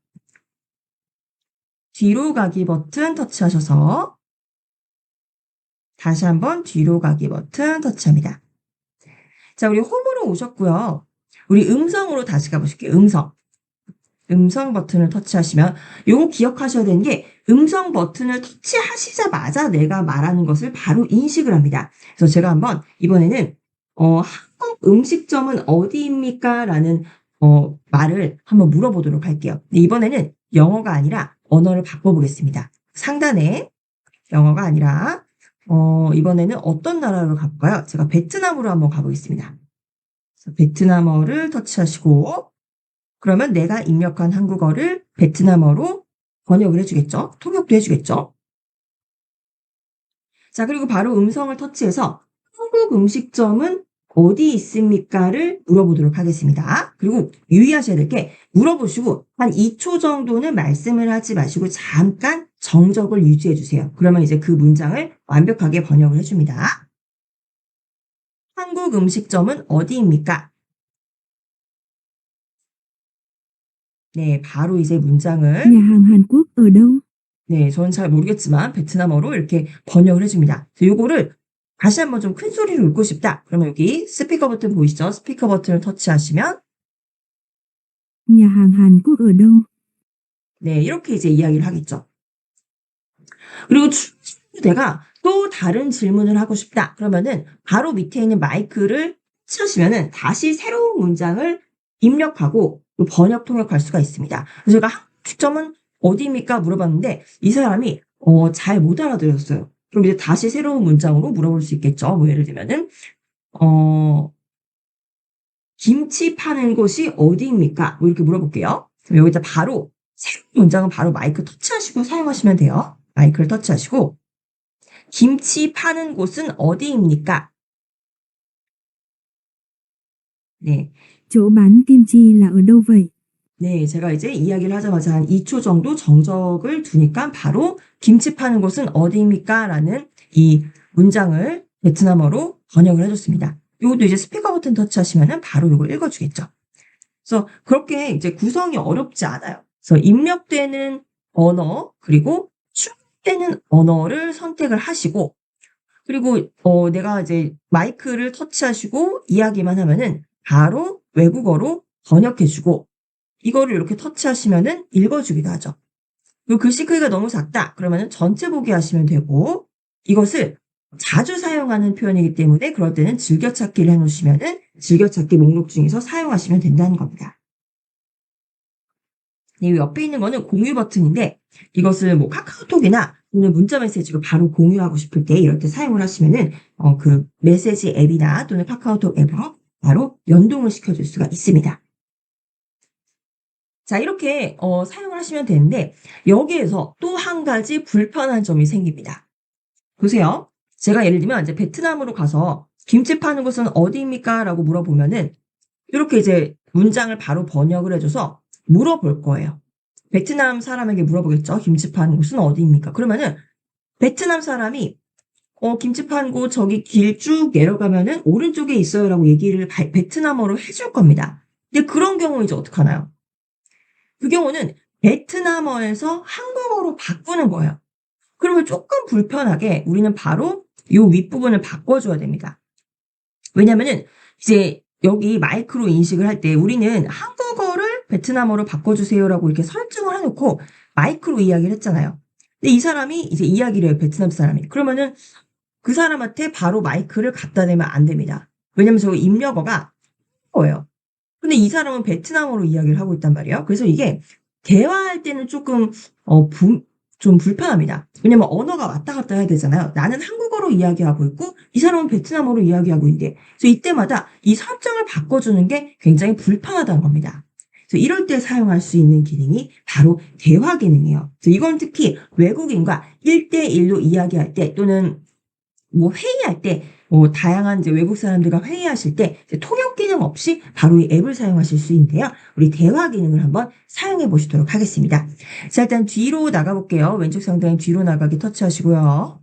뒤로 가기 버튼 터치하셔서 다시 한번 뒤로 가기 버튼 터치합니다. 자, 우리 홈으로 오셨고요. 우리 음성으로 다시 가보실게요. 음성 버튼을 터치하시면 요거 기억하셔야 되는 게 음성 버튼을 터치하시자마자 내가 말하는 것을 바로 인식을 합니다. 그래서 제가 한번 이번에는 한국 음식점은 어디입니까? 라는 말을 한번 물어보도록 할게요. 이번에는 영어가 아니라 언어를 바꿔보겠습니다. 상단에 영어가 아니라 이번에는 어떤 나라로 가볼까요? 제가 베트남으로 한번 가보겠습니다. 그래서 베트남어를 터치하시고 그러면 내가 입력한 한국어를 베트남어로 번역을 해주겠죠. 통역도 해주겠죠. 자, 그리고 바로 음성을 터치해서 한국 음식점은 어디 있습니까를 물어보도록 하겠습니다. 그리고 유의하셔야 될 게 물어보시고 한 2초 정도는 말씀을 하지 마시고 잠깐 정적을 유지해 주세요. 그러면 이제 그 문장을 완벽하게 번역을 해줍니다. 한국 음식점은 어디입니까? 네, 바로 이제 문장을 Nhà hàng Hàn Quốc ở đâu? 네, 저는 잘 모르겠지만 베트남어로 이렇게 번역을 해줍니다. 요거를 다시 한번 좀 큰 소리로 읽고 싶다. 그러면 여기 스피커 버튼 보이시죠? 스피커 버튼을 터치하시면 Nhà hàng Hàn Quốc ở đâu? 네, 이렇게 이제 이야기를 하겠죠. 그리고 내가 또 다른 질문을 하고 싶다. 그러면은 바로 밑에 있는 마이크를 치시면은 다시 새로운 문장을 입력하고 또 번역 통역할 수가 있습니다. 그래서 제가 한국점은 어디입니까? 물어봤는데 이 사람이 잘 못 알아들었어요. 그럼 이제 다시 새로운 문장으로 물어볼 수 있겠죠. 뭐 예를 들면은 어, 김치 파는 곳이 어디입니까? 뭐 이렇게 물어볼게요. 그럼 여기다 바로 새로운 문장은 바로 마이크 터치하시고 사용하시면 돼요. 마이크를 터치하시고 김치 파는 곳은 어디입니까? 네. Chỗ bán kim chi là ở đâu vậy? 네, 제가 이제 이야기를 하자마자 한 2초 정도 정적을 두니까 바로 김치 파는 곳은 어디입니까? 라는 이 문장을 베트남어로 번역을 해줬습니다. 이것도 이제 스피커 버튼 터치하시면은 바로 이걸 읽어주겠죠. 그래서 그렇게 이제 구성이 어렵지 않아요. 그래서 입력되는 언어 그리고 출력되는 언어를 선택을 하시고 그리고 내가 이제 마이크를 터치하시고 이야기만 하면은 바로 외국어로 번역해 주고 이거를 이렇게 터치하시면은 읽어 주기도 하죠. 그리고 글씨 크기가 너무 작다 그러면은 전체 보기 하시면 되고 이것을 자주 사용하는 표현이기 때문에 그럴 때는 즐겨찾기를 해 놓으시면은 즐겨찾기 목록 중에서 사용하시면 된다는 겁니다. 이 옆에 있는 거는 공유 버튼인데 이것을 뭐 카카오톡이나 또는 문자 메시지로 바로 공유하고 싶을 때 이럴 때 사용을 하시면은 그 메시지 앱이나 또는 카카오톡 앱으로 바로 연동을 시켜줄 수가 있습니다. 자, 이렇게 사용을 하시면 되는데 여기에서 또 한 가지 불편한 점이 생깁니다. 보세요. 제가 예를 들면 이제 베트남으로 가서 김치 파는 곳은 어디입니까? 라고 물어보면은 이렇게 이제 문장을 바로 번역을 해줘서 물어볼 거예요. 베트남 사람에게 물어보겠죠. 김치 파는 곳은 어디입니까? 그러면은 베트남 사람이 김치 파는 곳 저기 길 쭉 내려가면은 오른쪽에 있어요라고 얘기를 베트남어로 해줄 겁니다. 근데 그런 경우 이제 어떡하나요? 그 경우는 베트남어에서 한국어로 바꾸는 거예요. 그러면 조금 불편하게 우리는 바로 요 윗부분을 바꿔줘야 됩니다. 왜냐면은 이제 여기 마이크로 인식을 할 때 우리는 한국어를 베트남어로 바꿔주세요라고 이렇게 설정을 해놓고 마이크로 이야기를 했잖아요. 근데 이 사람이 이제 이야기를 해요, 베트남 사람이. 그러면은 그 사람한테 바로 마이크를 갖다 대면 안 됩니다. 왜냐면 저 입력어가 거예요. 근데 이 사람은 베트남어로 이야기를 하고 있단 말이에요. 그래서 이게 대화할 때는 조금 좀 불편합니다. 왜냐면 언어가 왔다 갔다 해야 되잖아요. 나는 한국어로 이야기하고 있고 이 사람은 베트남어로 이야기하고 있는데 그래서 이때마다 이 설정을 바꿔주는 게 굉장히 불편하다는 겁니다. 그래서 이럴 때 사용할 수 있는 기능이 바로 대화 기능이에요. 그래서 이건 특히 외국인과 1대1로 이야기할 때 또는 뭐 회의할 때, 뭐 다양한 이제 외국 사람들과 회의하실 때 통역 기능 없이 바로 이 앱을 사용하실 수 있는데요. 우리 대화 기능을 한번 사용해 보시도록 하겠습니다. 자, 일단 뒤로 나가볼게요. 왼쪽 상단에 뒤로 나가기 터치하시고요.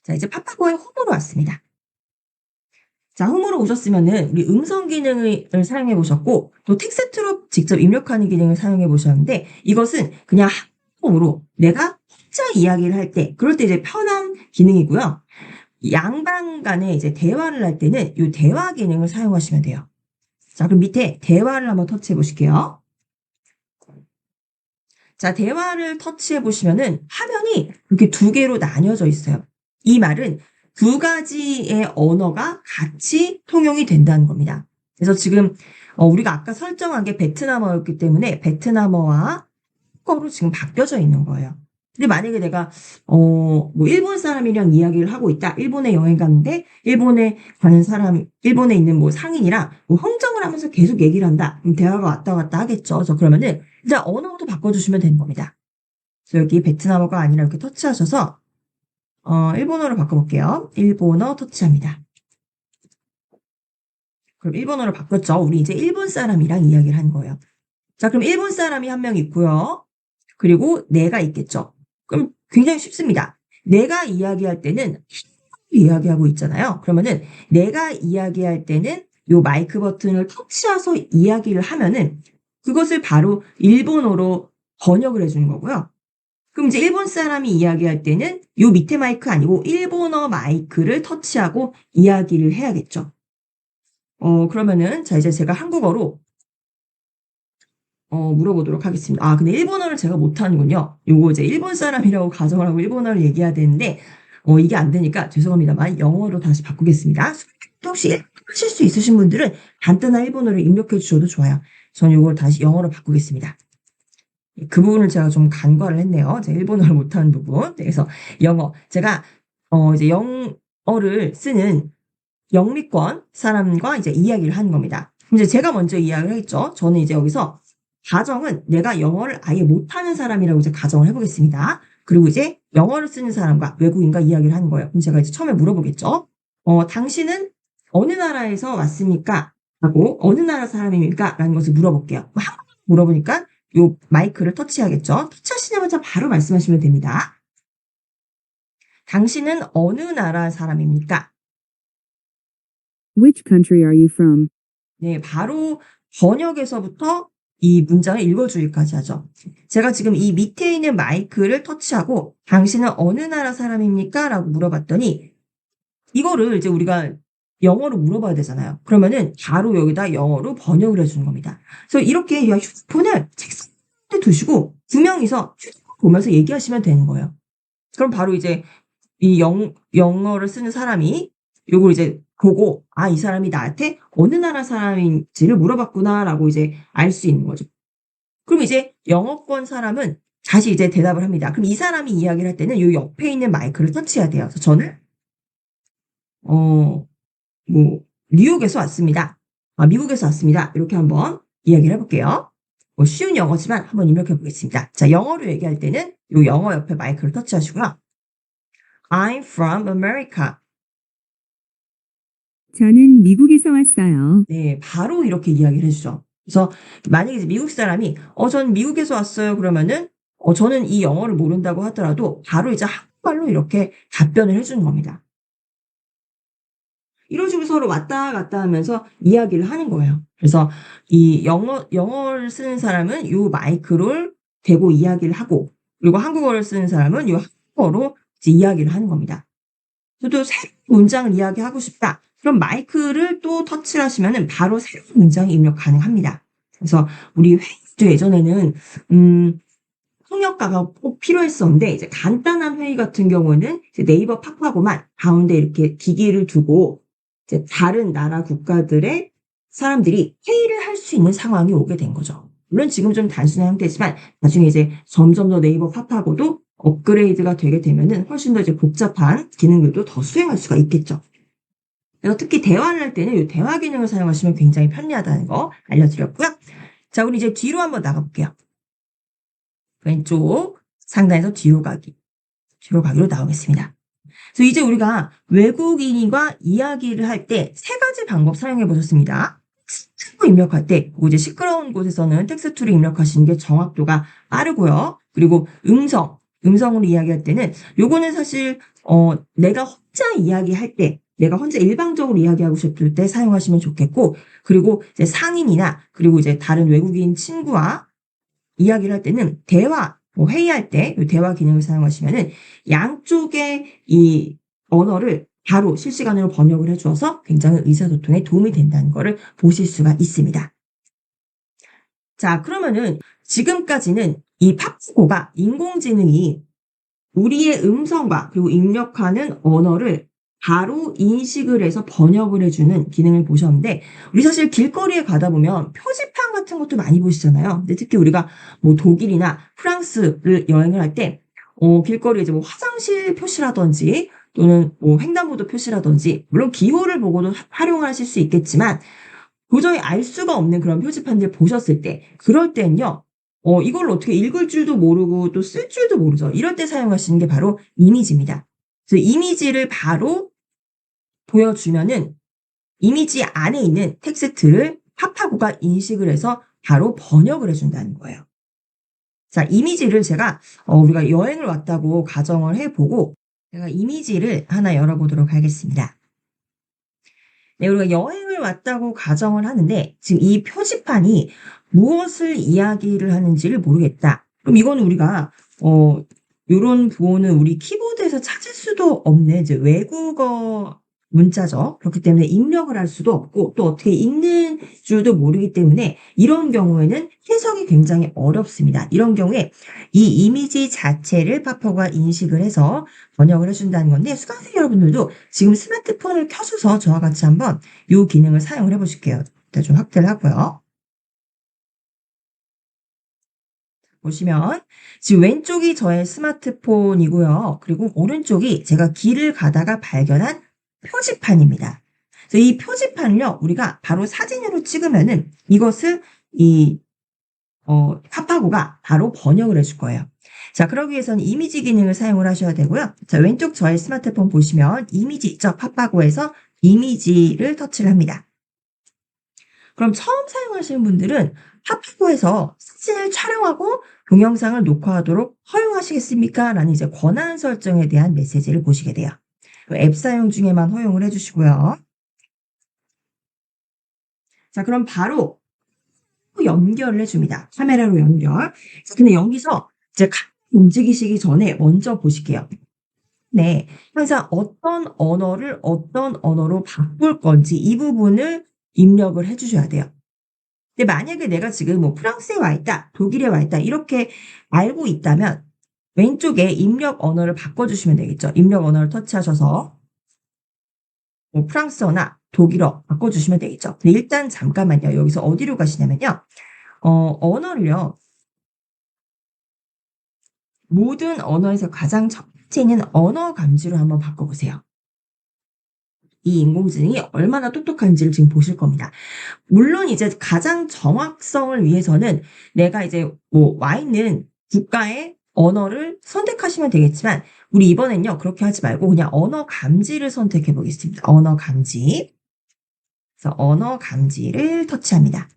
자, 이제 파파고의 홈으로 왔습니다. 자, 홈으로 오셨으면은 우리 음성 기능을 사용해 보셨고 또 텍스트로 직접 입력하는 기능을 사용해 보셨는데 이것은 그냥 한국어로 내가 혼자 이야기를 할 때 그럴 때 이제 편한 기능이고요. 양방 간에 이제 대화를 할 때는 이 대화 기능을 사용하시면 돼요. 자, 그럼 밑에 대화를 한번 터치해 보실게요. 자, 대화를 터치해 보시면은 화면이 이렇게 두 개로 나뉘어져 있어요. 이 말은 두 가지의 언어가 같이 통용이 된다는 겁니다. 그래서 지금 우리가 아까 설정한 게 베트남어였기 때문에 베트남어와 한국어로 지금 바뀌어져 있는 거예요. 근데 만약에 내가 뭐 일본 사람이랑 이야기를 하고 있다. 일본에 여행 갔는데 일본에 가는 사람, 일본에 있는 뭐 상인이랑 뭐 흥정을 하면서 계속 얘기를 한다. 그럼 대화가 왔다 갔다 하겠죠. 그래서 그러면은 이제 언어도 바꿔주시면 되는 겁니다. 그래서 여기 베트남어가 아니라 이렇게 터치하셔서 일본어로 바꿔볼게요. 일본어 터치합니다. 그럼 일본어로 바꿨죠. 우리 이제 일본 사람이랑 이야기를 하는 거예요. 자, 그럼 일본 사람이 한 명 있고요. 그리고 내가 있겠죠. 그럼 굉장히 쉽습니다. 내가 이야기할 때는 이야기하고 있잖아요. 그러면은 내가 이야기할 때는 요 마이크 버튼을 터치해서 이야기를 하면은 그것을 바로 일본어로 번역을 해주는 거고요. 그럼 이제 일본 사람이 이야기할 때는 요 밑에 마이크 아니고 일본어 마이크를 터치하고 이야기를 해야겠죠. 그러면은 자 이제 제가 한국어로 물어보도록 하겠습니다. 아, 근데 일본어를 제가 못하는군요. 요거 이제 일본 사람이라고 가정을 하고 일본어를 얘기해야 되는데, 이게 안 되니까 죄송합니다만 영어로 다시 바꾸겠습니다. 혹시 하실 수 있으신 분들은 간단한 일본어를 입력해 주셔도 좋아요. 전 요걸 다시 영어로 바꾸겠습니다. 그 부분을 제가 좀 간과를 했네요. 제가 일본어를 못하는 부분. 네, 그래서 영어. 제가, 이제 영어를 쓰는 영미권 사람과 이제 이야기를 하는 겁니다. 이제 제가 먼저 이야기를 했죠. 저는 이제 여기서 가정은 내가 영어를 아예 못하는 사람이라고 이제 가정을 해보겠습니다. 그리고 이제 영어를 쓰는 사람과 외국인과 이야기를 하는 거예요. 그럼 제가 이제 처음에 물어보겠죠. 당신은 어느 나라에서 왔습니까? 하고 어느 나라 사람입니까? 라는 것을 물어볼게요. 물어보니까 요 마이크를 터치하겠죠. 터치하시자마자 바로 말씀하시면 됩니다. 당신은 어느 나라 사람입니까? Which country are you from? 네, 바로 번역에서부터 이 문장을 읽어주기까지 하죠. 제가 지금 이 밑에 있는 마이크를 터치하고 당신은 어느 나라 사람입니까? 라고 물어봤더니 이거를 이제 우리가 영어로 물어봐야 되잖아요. 그러면은 바로 여기다 영어로 번역을 해주는 겁니다. 그래서 이렇게 휴대폰을 책상에 두시고 두 명이서 휴대폰 보면서 얘기하시면 되는 거예요. 그럼 바로 이제 이 영어를 쓰는 사람이 요걸 이제 보고, 아, 이 사람이 나한테 어느 나라 사람인지를 물어봤구나라고 이제 알 수 있는 거죠. 그럼 이제 영어권 사람은 다시 이제 대답을 합니다. 그럼 이 사람이 이야기를 할 때는 요 옆에 있는 마이크를 터치해야 돼요. 그래서 저는, 어, 뭐, 뉴욕에서 왔습니다. 아, 미국에서 왔습니다. 이렇게 한번 이야기를 해볼게요. 뭐 쉬운 영어지만 한번 입력해 보겠습니다. 자, 영어로 얘기할 때는 요 영어 옆에 마이크를 터치하시고요. I'm from America. 저는 미국에서 왔어요. 네, 바로 이렇게 이야기를 해주죠. 그래서 만약에 이제 미국 사람이, 전 미국에서 왔어요. 그러면은, 저는 이 영어를 모른다고 하더라도 바로 이제 한국말로 이렇게 답변을 해주는 겁니다. 이런 식으로 서로 왔다 갔다 하면서 이야기를 하는 거예요. 그래서 이 영어를 쓰는 사람은 요 마이크를 대고 이야기를 하고, 그리고 한국어를 쓰는 사람은 요 한국어로 이제 이야기를 하는 겁니다. 저도 새로운 문장을 이야기하고 싶다. 그럼 마이크를 또 터치를 하시면은 바로 새로운 문장이 입력 가능합니다. 그래서 우리 회의도 예전에는 통역가가 꼭 필요했었는데 이제 간단한 회의 같은 경우는 이제 네이버 팝하고만 가운데 이렇게 기기를 두고 이제 다른 나라 국가들의 사람들이 회의를 할 수 있는 상황이 오게 된 거죠. 물론 지금 좀 단순한 형태지만 나중에 이제 점점 더 네이버 팝하고도 업그레이드가 되게 되면은 훨씬 더 이제 복잡한 기능들도 더 수행할 수가 있겠죠. 그래서 특히 대화를 할 때는 이 대화 기능을 사용하시면 굉장히 편리하다는 거 알려드렸고요. 자, 우리 이제 뒤로 한번 나가볼게요. 왼쪽 상단에서 뒤로 가기로 나오겠습니다. 그래서 이제 우리가 외국인과 이야기를 할 때 세 가지 방법 사용해 보셨습니다. 텍스트 입력할 때, 이제 시끄러운 곳에서는 텍스트로 입력하시는 게 정확도가 빠르고요. 그리고 음성으로 이야기할 때는 요거는 사실 내가 혼자 이야기할 때, 내가 혼자 일방적으로 이야기하고 싶을 때 사용하시면 좋겠고, 그리고 이제 상인이나 그리고 이제 다른 외국인 친구와 이야기를 할 때는 뭐 회의할 때 이 대화 기능을 사용하시면은 양쪽의 이 언어를 바로 실시간으로 번역을 해주어서 굉장히 의사소통에 도움이 된다는 것을 보실 수가 있습니다. 자, 그러면은 지금까지는 이 팝스코가 인공지능이 우리의 음성과 그리고 입력하는 언어를 바로 인식을 해서 번역을 해주는 기능을 보셨는데, 우리 사실 길거리에 가다 보면 표지판 같은 것도 많이 보시잖아요. 근데 특히 우리가 뭐 독일이나 프랑스를 여행을 할 때, 길거리에 이제 뭐 화장실 표시라든지 또는 뭐 횡단보도 표시라든지 물론 기호를 보고도 활용하실 수 있겠지만 도저히 알 수가 없는 그런 표지판들 보셨을 때 그럴 때는요. 이걸 어떻게 읽을 줄도 모르고 또 쓸 줄도 모르죠. 이럴 때 사용하시는 게 바로 이미지입니다. 그래서 이미지를 바로 보여주면은 이미지 안에 있는 텍스트를 팝하고가 인식을 해서 바로 번역을 해 준다는 거예요. 자, 이미지를 제가 우리가 여행을 왔다고 가정을 해 보고 제가 이미지를 하나 열어 보도록 하겠습니다. 네, 우리가 여행을 왔다고 가정을 하는데 지금 이 표지판이 무엇을 이야기를 하는지를 모르겠다. 그럼 이거는 우리가 요런 부호는 우리 키보드에서 찾을 수도 없는 이제 외국어 문자죠. 그렇기 때문에 입력을 할 수도 없고 또 어떻게 읽는 줄도 모르기 때문에 이런 경우에는 해석이 굉장히 어렵습니다. 이런 경우에 이 이미지 자체를 파퍼가 인식을 해서 번역을 해 준다는 건데 수강생 여러분들도 지금 스마트폰을 켜셔서 저와 같이 한번 요 기능을 사용을 해 보실게요. 일단 좀 확대를 하고요. 보시면 지금 왼쪽이 저의 스마트폰이고요. 그리고 오른쪽이 제가 길을 가다가 발견한 표지판입니다. 그래서 이 표지판을요. 우리가 바로 사진으로 찍으면은 이것을 이 파파고가 바로 번역을 해줄 거예요. 자, 그러기 위해서는 이미지 기능을 사용을 하셔야 되고요. 자, 왼쪽 저의 스마트폰 보시면 이미지 있죠? 파파고에서 이미지를 터치를 합니다. 그럼 처음 사용하시는 분들은 파파고에서 사진을 촬영하고 동영상을 녹화하도록 허용하시겠습니까? 라는 이제 권한 설정에 대한 메시지를 보시게 돼요. 앱 사용 중에만 허용을 해주시고요. 자, 그럼 바로 연결을 해줍니다. 카메라로 연결. 자, 근데 여기서 이제 카메라 움직이시기 전에 먼저 보실게요. 네. 항상 어떤 언어를 어떤 언어로 바꿀 건지 이 부분을 입력을 해 주셔야 돼요. 근데 만약에 내가 지금 뭐 프랑스에 와 있다, 독일에 와 있다 이렇게 알고 있다면 왼쪽에 입력 언어를 바꿔 주시면 되겠죠. 입력 언어를 터치하셔서 뭐 프랑스어나 독일어 바꿔 주시면 되겠죠. 근데 일단 잠깐만요. 여기서 어디로 가시냐면요. 언어를요. 모든 언어에서 가장 첫 번째는 언어 감지로 한번 바꿔 보세요. 이 인공지능이 얼마나 똑똑한지를 지금 보실 겁니다. 물론 이제 가장 정확성을 위해서는 내가 이제 뭐 와 있는 국가의 언어를 선택하시면 되겠지만 우리 이번엔요. 그렇게 하지 말고 그냥 언어 감지를 선택해 보겠습니다. 언어 감지. 그래서 언어 감지를 터치합니다.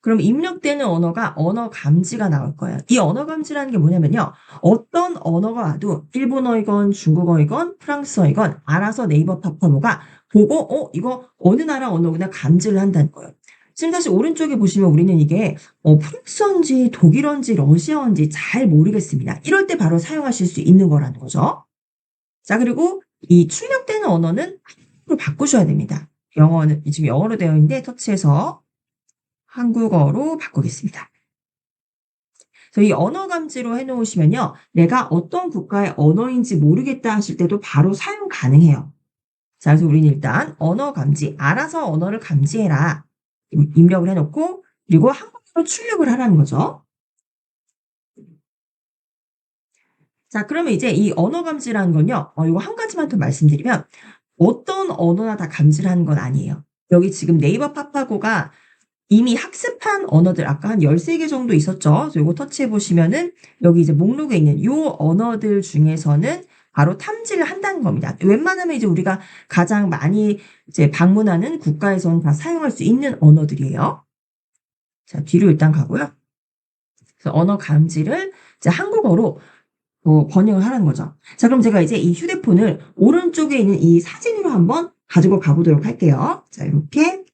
그럼 입력되는 언어가 언어 감지가 나올 거예요. 이 언어 감지라는 게 뭐냐면요. 어떤 언어가 와도 일본어이건 중국어이건 프랑스어이건 알아서 네이버 파파고가 보고 이거 어느 나라 언어구나 감지를 한다는 거예요. 지금 사실 오른쪽에 보시면 우리는 이게 프랑스어인지 독일어인지 러시아어인지 잘 모르겠습니다. 이럴 때 바로 사용하실 수 있는 거라는 거죠. 자, 그리고 이 출력되는 언어는 한국어로 바꾸셔야 됩니다. 영어는 지금 영어로 되어 있는데 터치해서 한국어로 바꾸겠습니다. 그래서 이 언어 감지로 해 놓으시면요. 내가 어떤 국가의 언어인지 모르겠다 하실 때도 바로 사용 가능해요. 자, 그래서 우리는 일단 언어 감지, 알아서 언어를 감지해라. 입력을 해 놓고 그리고 한국어로 출력을 하라는 거죠. 자, 그러면 이제 이 언어 감지라는 건요. 이거 한 가지만 더 말씀드리면 어떤 언어나 다 감지를 하는 건 아니에요. 여기 지금 네이버 파파고가 이미 학습한 언어들 아까 한 13개 정도 있었죠. 그래서 요거 터치해 보시면은 여기 이제 목록에 있는 요 언어들 중에서는 바로 탐지를 한다는 겁니다. 웬만하면 이제 우리가 가장 많이 이제 방문하는 국가에서는 다 사용할 수 있는 언어들이에요. 자, 뒤로 일단 가고요. 그래서 언어 감지를 이제 한국어로 번역을 하라는 거죠. 자, 그럼 제가 이제 이 휴대폰을 오른쪽에 있는 이 사진으로 한번 가지고 가보도록 할게요. 자, 이렇게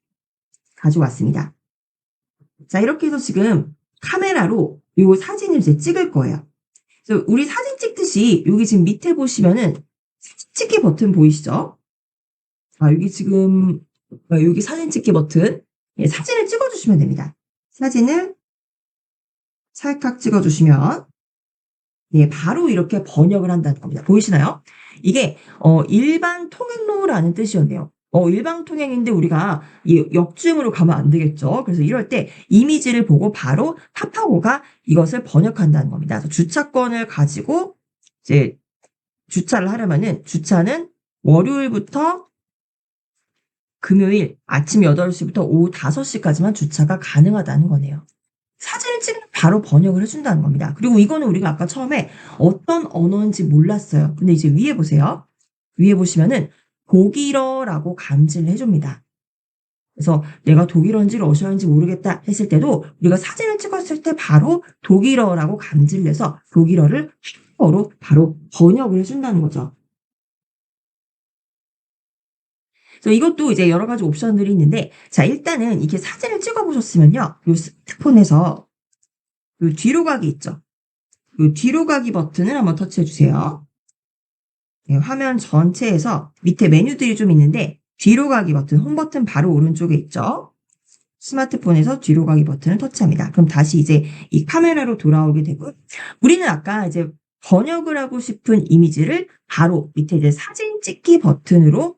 가지고 왔습니다. 자, 이렇게 해서 지금 카메라로 요 사진을 이제 찍을 거예요. 그래서 우리 사진 찍듯이 여기 지금 밑에 보시면은 사진 찍기 버튼 보이시죠? 여기 지금 여기 사진 찍기 버튼. 예, 사진을 찍어 주시면 됩니다. 사진을 찰칵 찍어 주시면 네, 바로 이렇게 번역을 한다는 겁니다. 보이시나요? 이게 일반 통행로라는 뜻이었네요. 일방통행인데 우리가 이 역주행으로 가면 안 되겠죠. 그래서 이럴 때 이미지를 보고 바로 파파고가 이것을 번역한다는 겁니다. 그래서 주차권을 가지고 이제 주차를 하려면은 주차는 월요일부터 금요일 아침 8시부터 오후 5시까지만 주차가 가능하다는 거네요. 사진을 찍으면 바로 번역을 해준다는 겁니다. 그리고 이거는 우리가 아까 처음에 어떤 언어인지 몰랐어요. 근데 이제 위에 보세요. 위에 보시면은 독일어라고 감지를 해줍니다. 그래서 내가 독일어인지 러시아인지 모르겠다 했을 때도 우리가 사진을 찍었을 때 바로 독일어라고 감지를 해서 독일어를 한국어로 바로 번역을 해준다는 거죠. 그래서 이것도 이제 여러 가지 옵션들이 있는데, 자, 일단은 이렇게 사진을 찍어 보셨으면요. 요 스마트폰에서 요 뒤로 가기 있죠. 요 뒤로 가기 버튼을 한번 터치해 주세요. 네, 화면 전체에서 밑에 메뉴들이 좀 있는데, 뒤로 가기 버튼, 홈 버튼 바로 오른쪽에 있죠. 스마트폰에서 뒤로 가기 버튼을 터치합니다. 그럼 다시 이제 이 카메라로 돌아오게 되고, 우리는 아까 이제 번역을 하고 싶은 이미지를 바로 밑에 이제 사진 찍기 버튼으로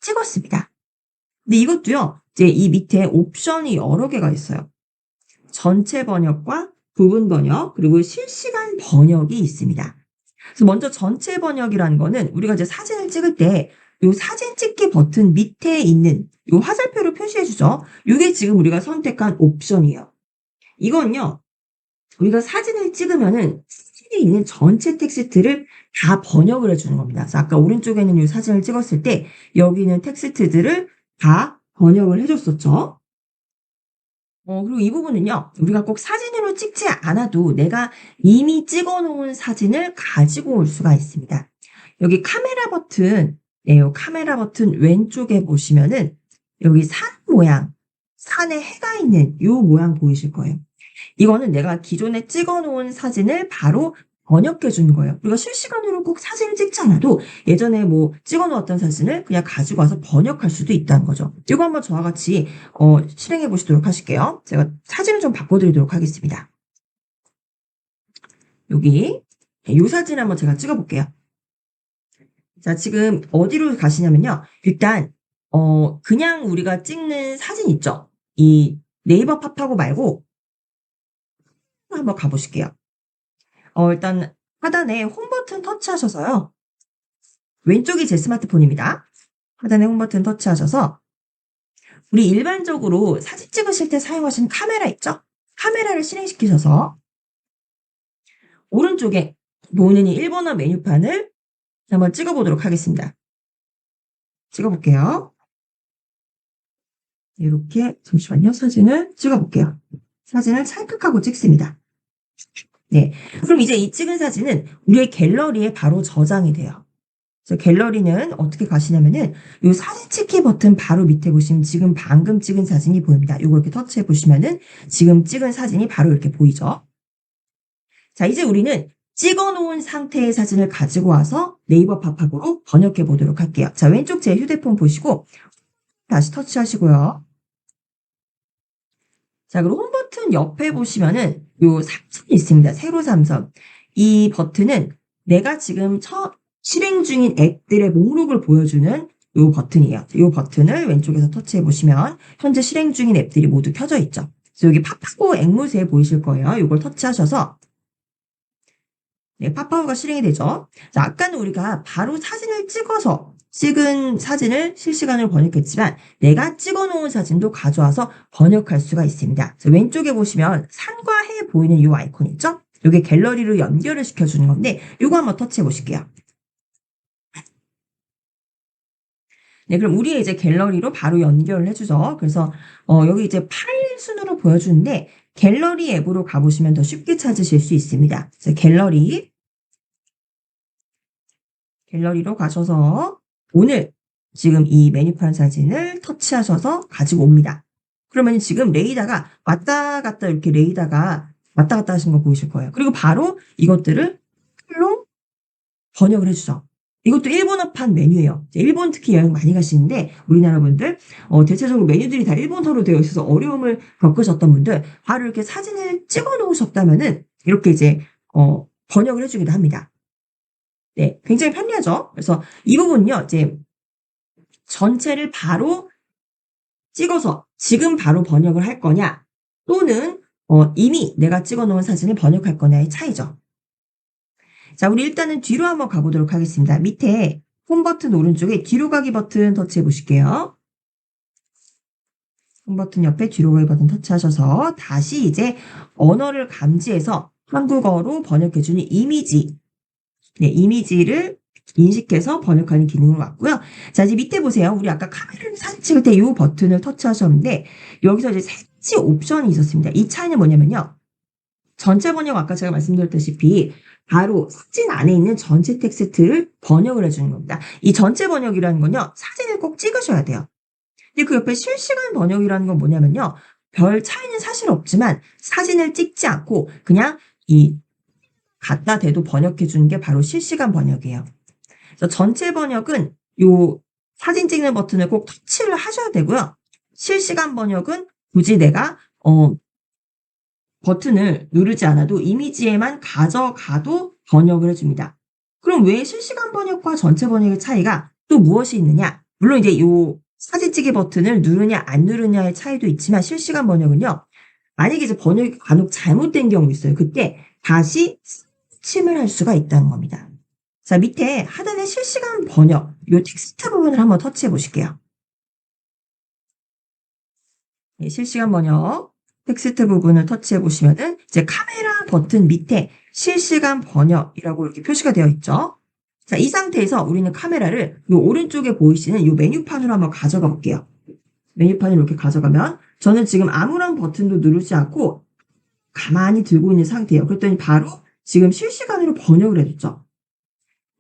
찍었습니다. 근데 이것도요, 이제 이 밑에 옵션이 여러 개가 있어요. 전체 번역과 부분 번역, 그리고 실시간 번역이 있습니다. 그래서 먼저 전체 번역이라는 거는 우리가 이제 사진을 찍을 때 요 사진 찍기 버튼 밑에 있는 요 화살표로 표시해 주죠. 요게 지금 우리가 선택한 옵션이에요. 이건요, 우리가 사진을 찍으면은 사진에 있는 전체 텍스트를 다 번역을 해주는 겁니다. 그래서 아까 오른쪽에 있는 이 사진을 찍었을 때 여기 있는 텍스트들을 다 번역을 해줬었죠. 그리고 이 부분은요, 우리가 꼭 사진으로 찍지 않아도 내가 이미 찍어 놓은 사진을 가지고 올 수가 있습니다. 여기 카메라 버튼, 네, 요 카메라 버튼 왼쪽에 보시면은 여기 산 모양, 산에 해가 있는 요 모양 보이실 거예요. 이거는 내가 기존에 찍어 놓은 사진을 바로 번역해 주는 거예요. 우리가 실시간으로 꼭 사진을 찍지 않아도 예전에 뭐 찍어 놓았던 사진을 그냥 가지고 와서 번역할 수도 있다는 거죠. 이거 한번 저와 같이 실행해 보시도록 하실게요. 제가 사진을 좀 바꿔 드리도록 하겠습니다. 여기 요 사진 한번 제가 찍어 볼게요. 자, 지금 어디로 가시냐면요. 일단 그냥 우리가 찍는 사진 있죠? 이 네이버 파파고 말고 한번 가 보실게요. 일단 하단에 홈 버튼 터치하셔서요. 왼쪽이 제 스마트폰입니다. 하단에 홈 버튼 터치하셔서 우리 일반적으로 사진 찍으실 때 사용하시는 카메라 있죠? 카메라를 실행시키셔서 오른쪽에 보이는 이 일본어 메뉴판을 한번 찍어보도록 하겠습니다. 찍어볼게요. 이렇게 잠시만요. 사진을 찍어볼게요. 사진을 찰칵하고 찍습니다. 네, 그럼 이제 이 찍은 사진은 우리의 갤러리에 바로 저장이 돼요. 그래서 갤러리는 어떻게 가시냐면은 요 사진 찍기 버튼 바로 밑에 보시면 지금 방금 찍은 사진이 보입니다. 요거 이렇게 터치해 보시면은 지금 찍은 사진이 바로 이렇게 보이죠. 자, 이제 우리는 찍어 놓은 상태의 사진을 가지고 와서 네이버 파파고로 번역해 보도록 할게요. 자, 왼쪽 제 휴대폰 보시고 다시 터치하시고요. 자, 그리고 홈 버튼 옆에 보시면은 요 삼선이 있습니다. 세로 삼선. 이 버튼은 내가 지금 실행 중인 앱들의 목록을 보여주는 요 버튼이에요. 요 버튼을 왼쪽에서 터치해 보시면 현재 실행 중인 앱들이 모두 켜져 있죠. 그래서 여기 파파고 앵무새 보이실 거예요. 요걸 터치하셔서 네, 파파고가 실행이 되죠. 자, 아까는 우리가 바로 사진을 찍어서 찍은 사진을 실시간으로 번역했지만 내가 찍어 놓은 사진도 가져와서 번역할 수가 있습니다. 자, 왼쪽에 보시면 산과 해 보이는 이 아이콘 있죠? 이게 갤러리로 연결을 시켜주는 건데 이거 한번 터치해 보실게요. 네, 그럼 우리의 이제 갤러리로 바로 연결을 해주죠. 그래서 여기 이제 파일 순으로 보여주는데 갤러리 앱으로 가보시면 더 쉽게 찾으실 수 있습니다. 그래서 갤러리로 가셔서 오늘 지금 이 메뉴판 사진을 터치하셔서 가지고 옵니다. 그러면 지금 레이더가 왔다 갔다 이렇게 레이더가 왔다 갔다 하시는 거 보이실 거예요. 그리고 바로 이것들을 칼로 번역을 해주죠. 이것도 일본어판 메뉴예요. 일본 특히 여행 많이 가시는데 우리나라 분들 대체적으로 메뉴들이 다 일본어로 되어 있어서 어려움을 겪으셨던 분들 바로 이렇게 사진을 찍어 놓으셨다면은 이렇게 이제 번역을 해주기도 합니다. 네, 굉장히 편리하죠. 그래서 이 부분은요, 이제 전체를 바로 찍어서 지금 바로 번역을 할 거냐, 또는 이미 내가 찍어 놓은 사진을 번역할 거냐의 차이죠. 자, 우리 일단은 뒤로 한번 가보도록 하겠습니다. 밑에 홈 버튼 오른쪽에 뒤로 가기 버튼 터치해 보실게요. 홈 버튼 옆에 뒤로 가기 버튼 터치하셔서 다시 이제 언어를 감지해서 한국어로 번역해주는 이미지, 이미지를 인식해서 번역하는 기능으로 왔고요. 자, 이제 밑에 보세요. 우리 아까 카메라로 사진 찍을 때 이 버튼을 터치하셨는데 여기서 이제 세 가지 옵션이 있었습니다. 이 차이는 뭐냐면요. 전체 번역 아까 제가 말씀드렸다시피 바로 사진 안에 있는 전체 텍스트를 번역을 해주는 겁니다. 이 전체 번역이라는 건요. 사진을 꼭 찍으셔야 돼요. 근데 그 옆에 실시간 번역이라는 건 뭐냐면요. 별 차이는 사실 없지만 사진을 찍지 않고 그냥 이 갖다 대도 번역해 주는 게 바로 실시간 번역이에요. 그래서 전체 번역은 요 사진 찍는 버튼을 꼭 터치를 하셔야 되고요. 실시간 번역은 굳이 내가 버튼을 누르지 않아도 이미지에만 가져가도 번역을 해줍니다. 그럼 왜 실시간 번역과 전체 번역의 차이가 또 무엇이 있느냐? 물론 이제 요 사진 찍기 버튼을 누르냐 안 누르냐의 차이도 있지만 실시간 번역은요. 만약에 이제 번역이 간혹 잘못된 경우 있어요. 그때 다시 침을 할 수가 있다는 겁니다. 자, 밑에 하단에 실시간 번역, 요 텍스트 부분을 한번 터치해 보실게요. 네, 실시간 번역 텍스트 부분을 터치해 보시면은 이제 카메라 버튼 밑에 실시간 번역이라고 이렇게 표시가 되어 있죠. 자, 이 상태에서 우리는 카메라를 요 오른쪽에 보이시는 요 메뉴판으로 한번 가져가 볼게요. 메뉴판을 이렇게 가져가면 저는 지금 아무런 버튼도 누르지 않고 가만히 들고 있는 상태예요. 그랬더니 바로 지금 실시간으로 번역을 해줬죠.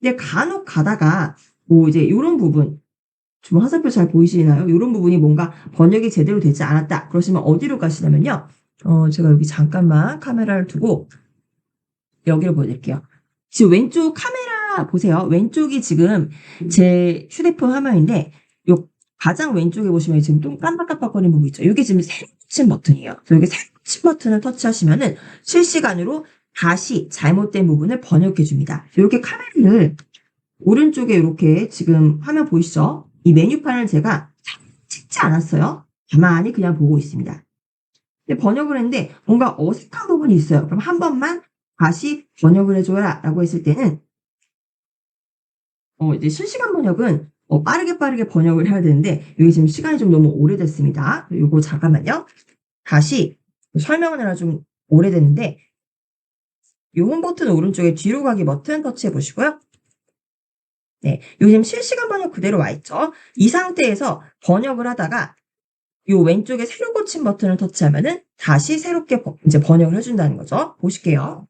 근데 간혹 가다가 뭐 이제 요런 부분, 지금 화살표 잘 보이시나요? 요런 부분이 뭔가 번역이 제대로 되지 않았다. 그러시면 어디로 가시냐면요. 제가 여기 잠깐만 카메라를 두고 여기를 보여드릴게요. 지금 왼쪽 카메라 보세요. 왼쪽이 지금 제 휴대폰 화면인데 요 가장 왼쪽에 보시면 지금 좀 깜빡깜빡거리는 부분 있죠. 이게 지금 새로 붙인 버튼이에요. 그래서 여기 새로 붙인 버튼을 터치하시면은 실시간으로 다시 잘못된 부분을 번역해 줍니다. 이렇게 카메라를 오른쪽에 이렇게 지금 화면 보이시죠? 이 메뉴판을 제가 찍지 않았어요. 가만히 그냥 보고 있습니다. 근데 번역을 했는데 뭔가 어색한 부분이 있어요. 그럼 한 번만 다시 번역을 해줘라 라고 했을 때는 이제 실시간 번역은 빠르게 번역을 해야 되는데 여기 지금 시간이 좀 너무 오래됐습니다. 요거 잠깐만요. 다시 설명을 하나 좀 오래됐는데 요 홈 버튼 오른쪽에 뒤로 가기 버튼 터치해 보시고요. 네, 요즘 실시간 번역 그대로 와 있죠. 이 상태에서 번역을 하다가 요 왼쪽에 새로 고친 버튼을 터치하면은 다시 새롭게 이제 번역을 해준다는 거죠. 보실게요.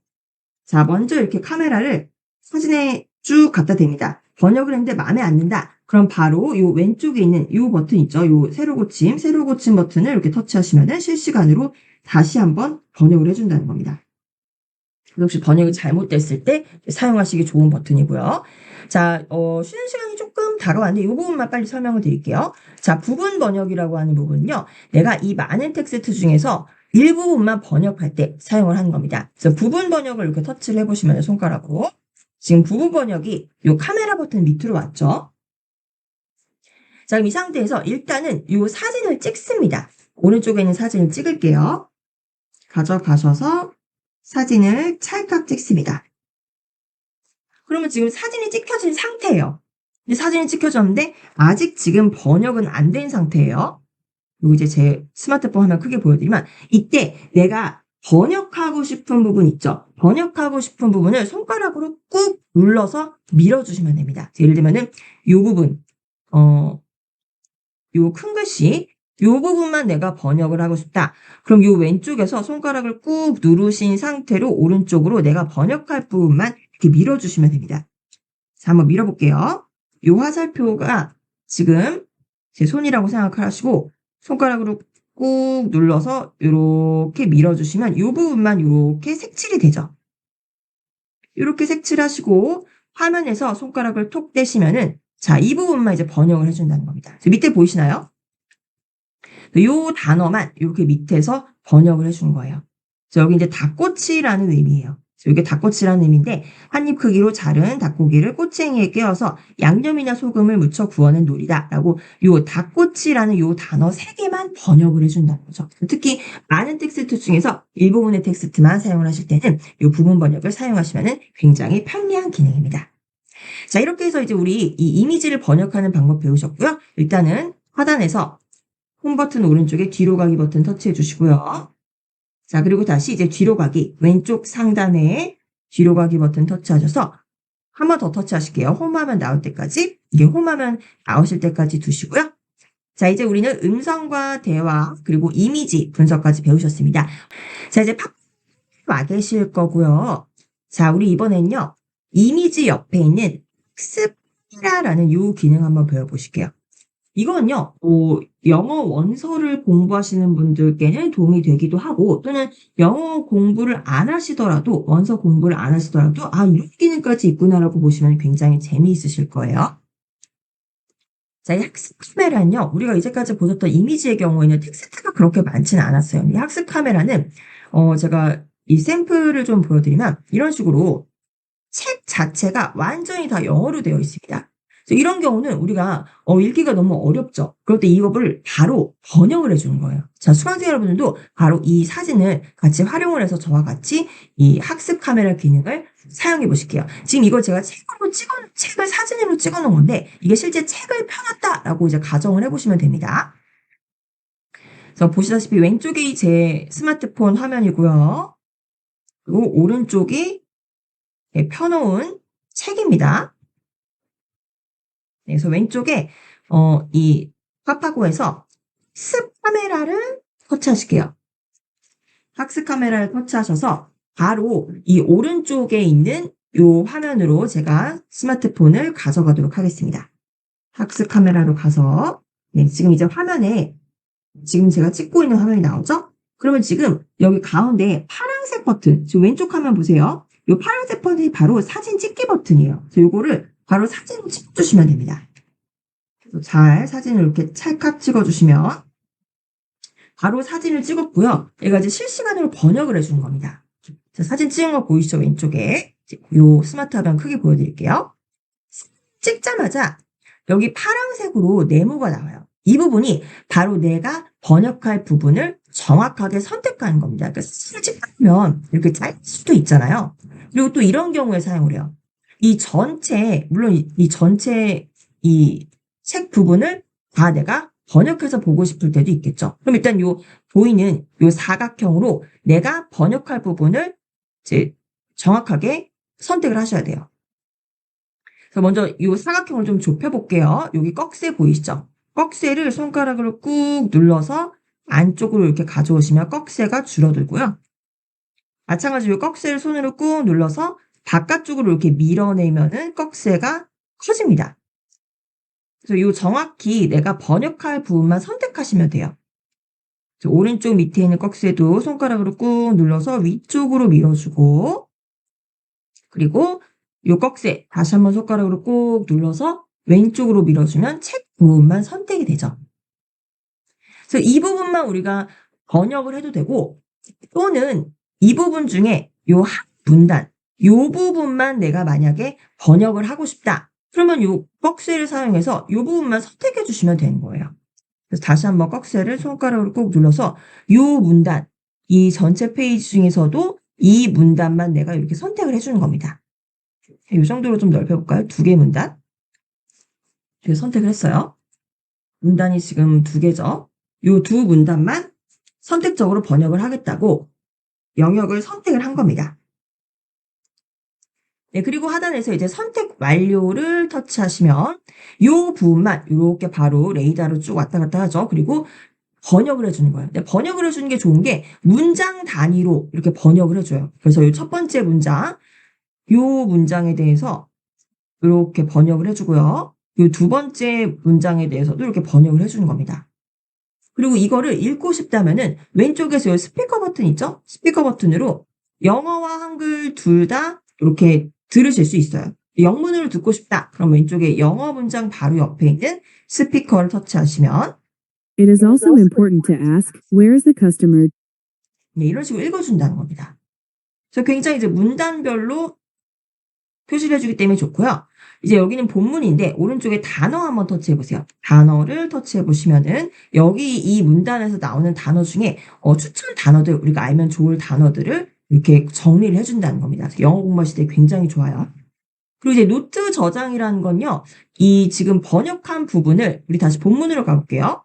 자, 먼저 이렇게 카메라를 사진에 쭉 갖다 댑니다. 번역을 했는데 마음에 안 든다. 그럼 바로 요 왼쪽에 있는 요 버튼 있죠. 요 새로 고침 버튼을 이렇게 터치하시면은 실시간으로 다시 한번 번역을 해준다는 겁니다. 혹시 번역이 잘못됐을 때 사용하시기 좋은 버튼이고요. 자, 쉬는 시간이 조금 다가왔는데 이 부분만 빨리 설명을 드릴게요. 자, 부분 번역이라고 하는 부분은요. 내가 이 많은 텍스트 중에서 일부분만 번역할 때 사용을 하는 겁니다. 그래서 부분 번역을 이렇게 터치를 해보시면 손가락으로 지금 부분 번역이 이 카메라 버튼 밑으로 왔죠. 자, 그럼 이 상태에서 일단은 이 사진을 찍습니다. 오른쪽에 있는 사진을 찍을게요. 가져가셔서 사진을 찰칵 찍습니다. 그러면 지금 사진이 찍혀진 상태예요. 근데 사진이 찍혀졌는데 아직 지금 번역은 안 된 상태예요. 그리고 이제 제 스마트폰 화면 크게 보여드리면 이때 내가 번역하고 싶은 부분 있죠. 번역하고 싶은 부분을 손가락으로 꾹 눌러서 밀어주시면 됩니다. 예를 들면은 요 부분, 요 큰 글씨, 요 부분만 내가 번역을 하고 싶다. 그럼 요 왼쪽에서 손가락을 꾹 누르신 상태로 오른쪽으로 내가 번역할 부분만 이렇게 밀어주시면 됩니다. 자, 한번 밀어볼게요. 요 화살표가 지금 제 손이라고 생각하시고 손가락으로 꾹 눌러서 이렇게 밀어주시면 이 부분만 이렇게 색칠이 되죠. 이렇게 색칠하시고 화면에서 손가락을 톡 떼시면은 자, 이 부분만 이제 번역을 해준다는 겁니다. 밑에 보이시나요? 이 단어만 이렇게 밑에서 번역을 해주는 거예요. 여기 이제 닭꼬치라는 의미예요. 이게 닭꼬치라는 의미인데 한입 크기로 자른 닭고기를 꼬챙이에 깨어서 양념이나 소금을 묻혀 구워낸 요리다라고 요 닭꼬치라는 요 단어 3개만 번역을 해준다는 거죠. 특히 많은 텍스트 중에서 일부분의 텍스트만 사용을 하실 때는 요 부분 번역을 사용하시면 굉장히 편리한 기능입니다. 자, 이렇게 해서 이제 우리 이 이미지를 번역하는 방법 배우셨고요. 일단은 하단에서 홈 버튼 오른쪽에 뒤로 가기 버튼 터치해 주시고요. 자, 그리고 다시 이제 뒤로 가기 왼쪽 상단에 뒤로 가기 버튼 터치하셔서 한 번 더 터치하실게요. 홈화면 나올 때까지, 이게 홈화면 나오실 때까지 두시고요. 자, 이제 우리는 음성과 대화 그리고 이미지 분석까지 배우셨습니다. 자, 이제 팝 와 계실 거고요. 자, 우리 이번엔요. 이미지 옆에 있는 학습이라는 요 기능 한번 배워보실게요. 이건요, 영어 원서를 공부하시는 분들께는 도움이 되기도 하고, 또는 영어 공부를 안 하시더라도, 원서 공부를 안 하시더라도, 아, 이런 기능까지 있구나라고 보시면 굉장히 재미있으실 거예요. 자, 이 학습 카메라는요, 우리가 이제까지 보셨던 이미지의 경우에는 텍스트가 그렇게 많지는 않았어요. 이 학습 카메라는, 제가 이 샘플을 좀 보여드리면, 이런 식으로 책 자체가 완전히 다 영어로 되어 있습니다. 그래서 이런 경우는 우리가 읽기가 너무 어렵죠. 그럴 때 이거를 바로 번역을 해주는 거예요. 자, 수강생 여러분들도 바로 이 사진을 같이 활용을 해서 저와 같이 이 학습 카메라 기능을 사용해 보실게요. 지금 이걸 제가 책을 사진으로 찍어 놓은 건데 이게 실제 책을 펴놨다라고 이제 가정을 해보시면 됩니다. 그래서 보시다시피 왼쪽이 제 스마트폰 화면이고요. 그리고 오른쪽이 펴놓은 책입니다. 네, 그래서 왼쪽에 이 파파고에서 학습 카메라를 터치하실게요. 학습 카메라를 터치하셔서 바로 이 오른쪽에 있는 요 화면으로 제가 스마트폰을 가져가도록 하겠습니다. 학습 카메라로 가서 네, 지금 이제 화면에 지금 제가 찍고 있는 화면이 나오죠? 그러면 지금 여기 가운데 파란색 버튼, 지금 왼쪽 화면 보세요. 이 파란색 버튼이 바로 사진 찍기 버튼이에요. 그래서 요거를 바로 사진으로 찍어주시면 됩니다. 잘 사진을 이렇게 찰칵 찍어주시면 바로 사진을 찍었고요. 얘가 이제 실시간으로 번역을 해주는 겁니다. 자, 사진 찍은 거 보이시죠? 왼쪽에. 요 스마트 화면 크게 보여드릴게요. 찍자마자 여기 파란색으로 네모가 나와요. 이 부분이 바로 내가 번역할 부분을 정확하게 선택하는 겁니다. 그러니까 사진을 찍으면 이렇게 짧을 수도 있잖아요. 그리고 또 이런 경우에 사용을 해요. 이 전체, 물론 이 전체 이 책 부분을 다 내가 번역해서 보고 싶을 때도 있겠죠. 그럼 일단 요 보이는 요 사각형으로 내가 번역할 부분을 이제 정확하게 선택을 하셔야 돼요. 그래서 먼저 요 사각형을 좀 좁혀볼게요. 여기 꺽쇠 보이시죠? 꺽쇠를 손가락으로 꾹 눌러서 안쪽으로 이렇게 가져오시면 꺽쇠가 줄어들고요. 마찬가지로 꺽쇠를 손으로 꾹 눌러서 바깥쪽으로 이렇게 밀어내면은 꺽쇠가 커집니다. 그래서 요 정확히 내가 번역할 부분만 선택하시면 돼요. 오른쪽 밑에 있는 꺽쇠도 손가락으로 꾹 눌러서 위쪽으로 밀어주고, 그리고 요 꺽쇠 다시 한번 손가락으로 꾹 눌러서 왼쪽으로 밀어주면 책 부분만 선택이 되죠. 그래서 이 부분만 우리가 번역을 해도 되고, 또는 이 부분 중에 요 한 문단, 요 부분만 내가 만약에 번역을 하고 싶다. 그러면 요 꺽쇠를 사용해서 요 부분만 선택해 주시면 되는 거예요. 그래서 다시 한번 꺽쇠를 손가락으로 꾹 눌러서 요 문단, 이 전체 페이지 중에서도 이 문단만 내가 이렇게 선택을 해주는 겁니다. 이 정도로 좀 넓혀볼까요? 2개 문단. 이렇게 선택을 했어요. 문단이 지금 2개죠. 요 2 문단만 선택적으로 번역을 하겠다고 영역을 선택을 한 겁니다. 네, 그리고 하단에서 이제 선택 완료를 터치하시면 요 부분만 이렇게 바로 레이더로 쭉 왔다 갔다 하죠. 그리고 번역을 해주는 거예요. 근데 번역을 해주는 게 좋은 게 문장 단위로 이렇게 번역을 해줘요. 그래서 요 첫 번째 문장, 요 문장에 대해서 이렇게 번역을 해주고요. 요 2번째 문장에 대해서도 이렇게 번역을 해주는 겁니다. 그리고 이거를 읽고 싶다면은 왼쪽에서 요 스피커 버튼 있죠? 스피커 버튼으로 영어와 한글 둘 다 이렇게 들으실 수 있어요. 영문으로 듣고 싶다. 그럼 왼쪽에 영어 문장 바로 옆에 있는 스피커를 터치하시면 It is also important to ask, where is the customer? 네, 이런 식으로 읽어준다는 겁니다. 그래서 굉장히 이제 문단별로 표시를 해주기 때문에 좋고요. 이제 여기는 본문인데 오른쪽에 단어 한번 터치해 보세요. 단어를 터치해 보시면은 여기 이 문단에서 나오는 단어 중에 추천 단어들, 우리가 알면 좋을 단어들을 이렇게 정리를 해준다는 겁니다. 영어 공부하실 때 굉장히 좋아요. 그리고 이제 노트 저장이라는 건요. 이 지금 번역한 부분을 우리 다시 본문으로 가볼게요.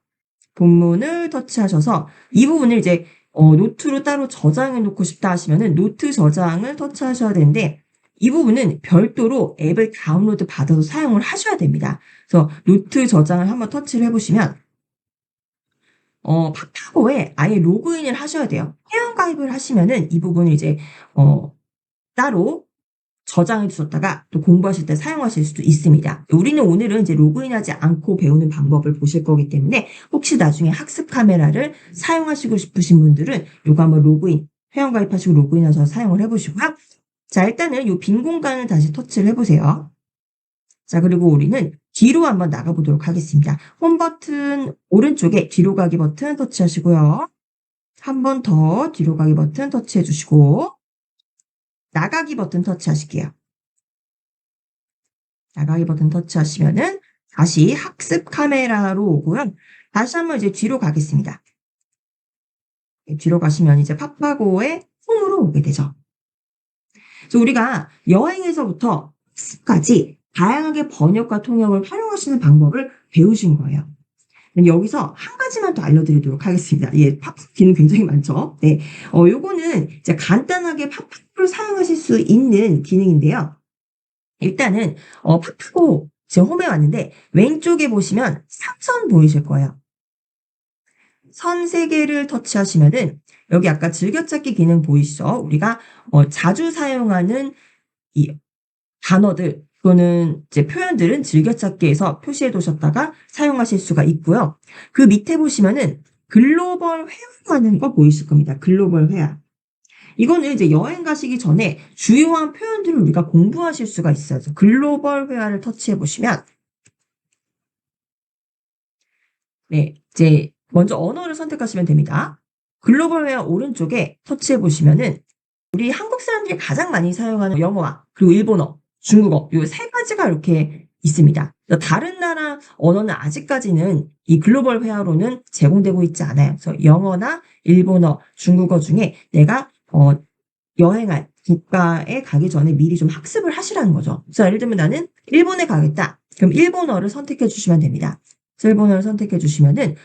본문을 터치하셔서 이 부분을 이제 노트로 따로 저장해 놓고 싶다 하시면은 노트 저장을 터치하셔야 되는데 이 부분은 별도로 앱을 다운로드 받아서 사용을 하셔야 됩니다. 그래서 노트 저장을 한번 터치를 해보시면 팝하고에 아예 로그인을 하셔야 돼요. 회원가입을 하시면은 이 부분을 이제 따로 저장해 두셨다가 또 공부하실 때 사용하실 수도 있습니다. 우리는 오늘은 이제 로그인하지 않고 배우는 방법을 보실 거기 때문에 혹시 나중에 학습 카메라를 사용하시고 싶으신 분들은 요거 한번 회원가입하시고 로그인하셔서 사용을 해보시고요. 자, 일단은 요 빈 공간을 다시 터치를 해보세요. 자, 그리고 우리는 뒤로 한번 나가보도록 하겠습니다. 홈 버튼 오른쪽에 뒤로 가기 버튼 터치하시고요. 한 번 더 뒤로 가기 버튼 터치해 주시고 나가기 버튼 터치하실게요. 나가기 버튼 터치하시면은 다시 학습 카메라로 오고요. 다시 한번 이제 뒤로 가겠습니다. 뒤로 가시면 이제 팝하고의 홈으로 오게 되죠. 그래서 우리가 여행에서부터 학습까지 다양하게 번역과 통역을 활용하시는 방법을 배우신 거예요. 여기서 한 가지만 더 알려드리도록 하겠습니다. 예, 팝 기능 굉장히 많죠. 네, 요거는 이제 간단하게 팝을 사용하실 수 있는 기능인데요. 일단은 팝하고 지금 홈에 왔는데 왼쪽에 보시면 3선 보이실 거예요. 선 3개를 터치하시면은 여기 아까 즐겨찾기 기능 보이시죠? 우리가 자주 사용하는 이 단어들 또는 이제 표현들은 즐겨찾기에서 표시해 두셨다가 사용하실 수가 있고요. 그 밑에 보시면은 글로벌 회화라는 거 보이실 겁니다. 글로벌 회화. 이거는 이제 여행 가시기 전에 주요한 표현들을 우리가 공부하실 수가 있어요. 그래서 글로벌 회화를 터치해 보시면 네, 이제 먼저 언어를 선택하시면 됩니다. 글로벌 회화 오른쪽에 터치해 보시면은 우리 한국 사람들이 가장 많이 사용하는 영어와 그리고 일본어, 중국어 요 3가지가 이렇게 있습니다. 다른 나라 언어는 아직까지는 이 글로벌 회화로는 제공되고 있지 않아요. 그래서 영어나 일본어, 중국어 중에 내가 여행할 국가에 가기 전에 미리 좀 학습을 하시라는 거죠. 그래서 예를 들면 나는 일본에 가겠다. 그럼 일본어를 선택해 주시면 됩니다. 그래서 일본어를 선택해 주시면은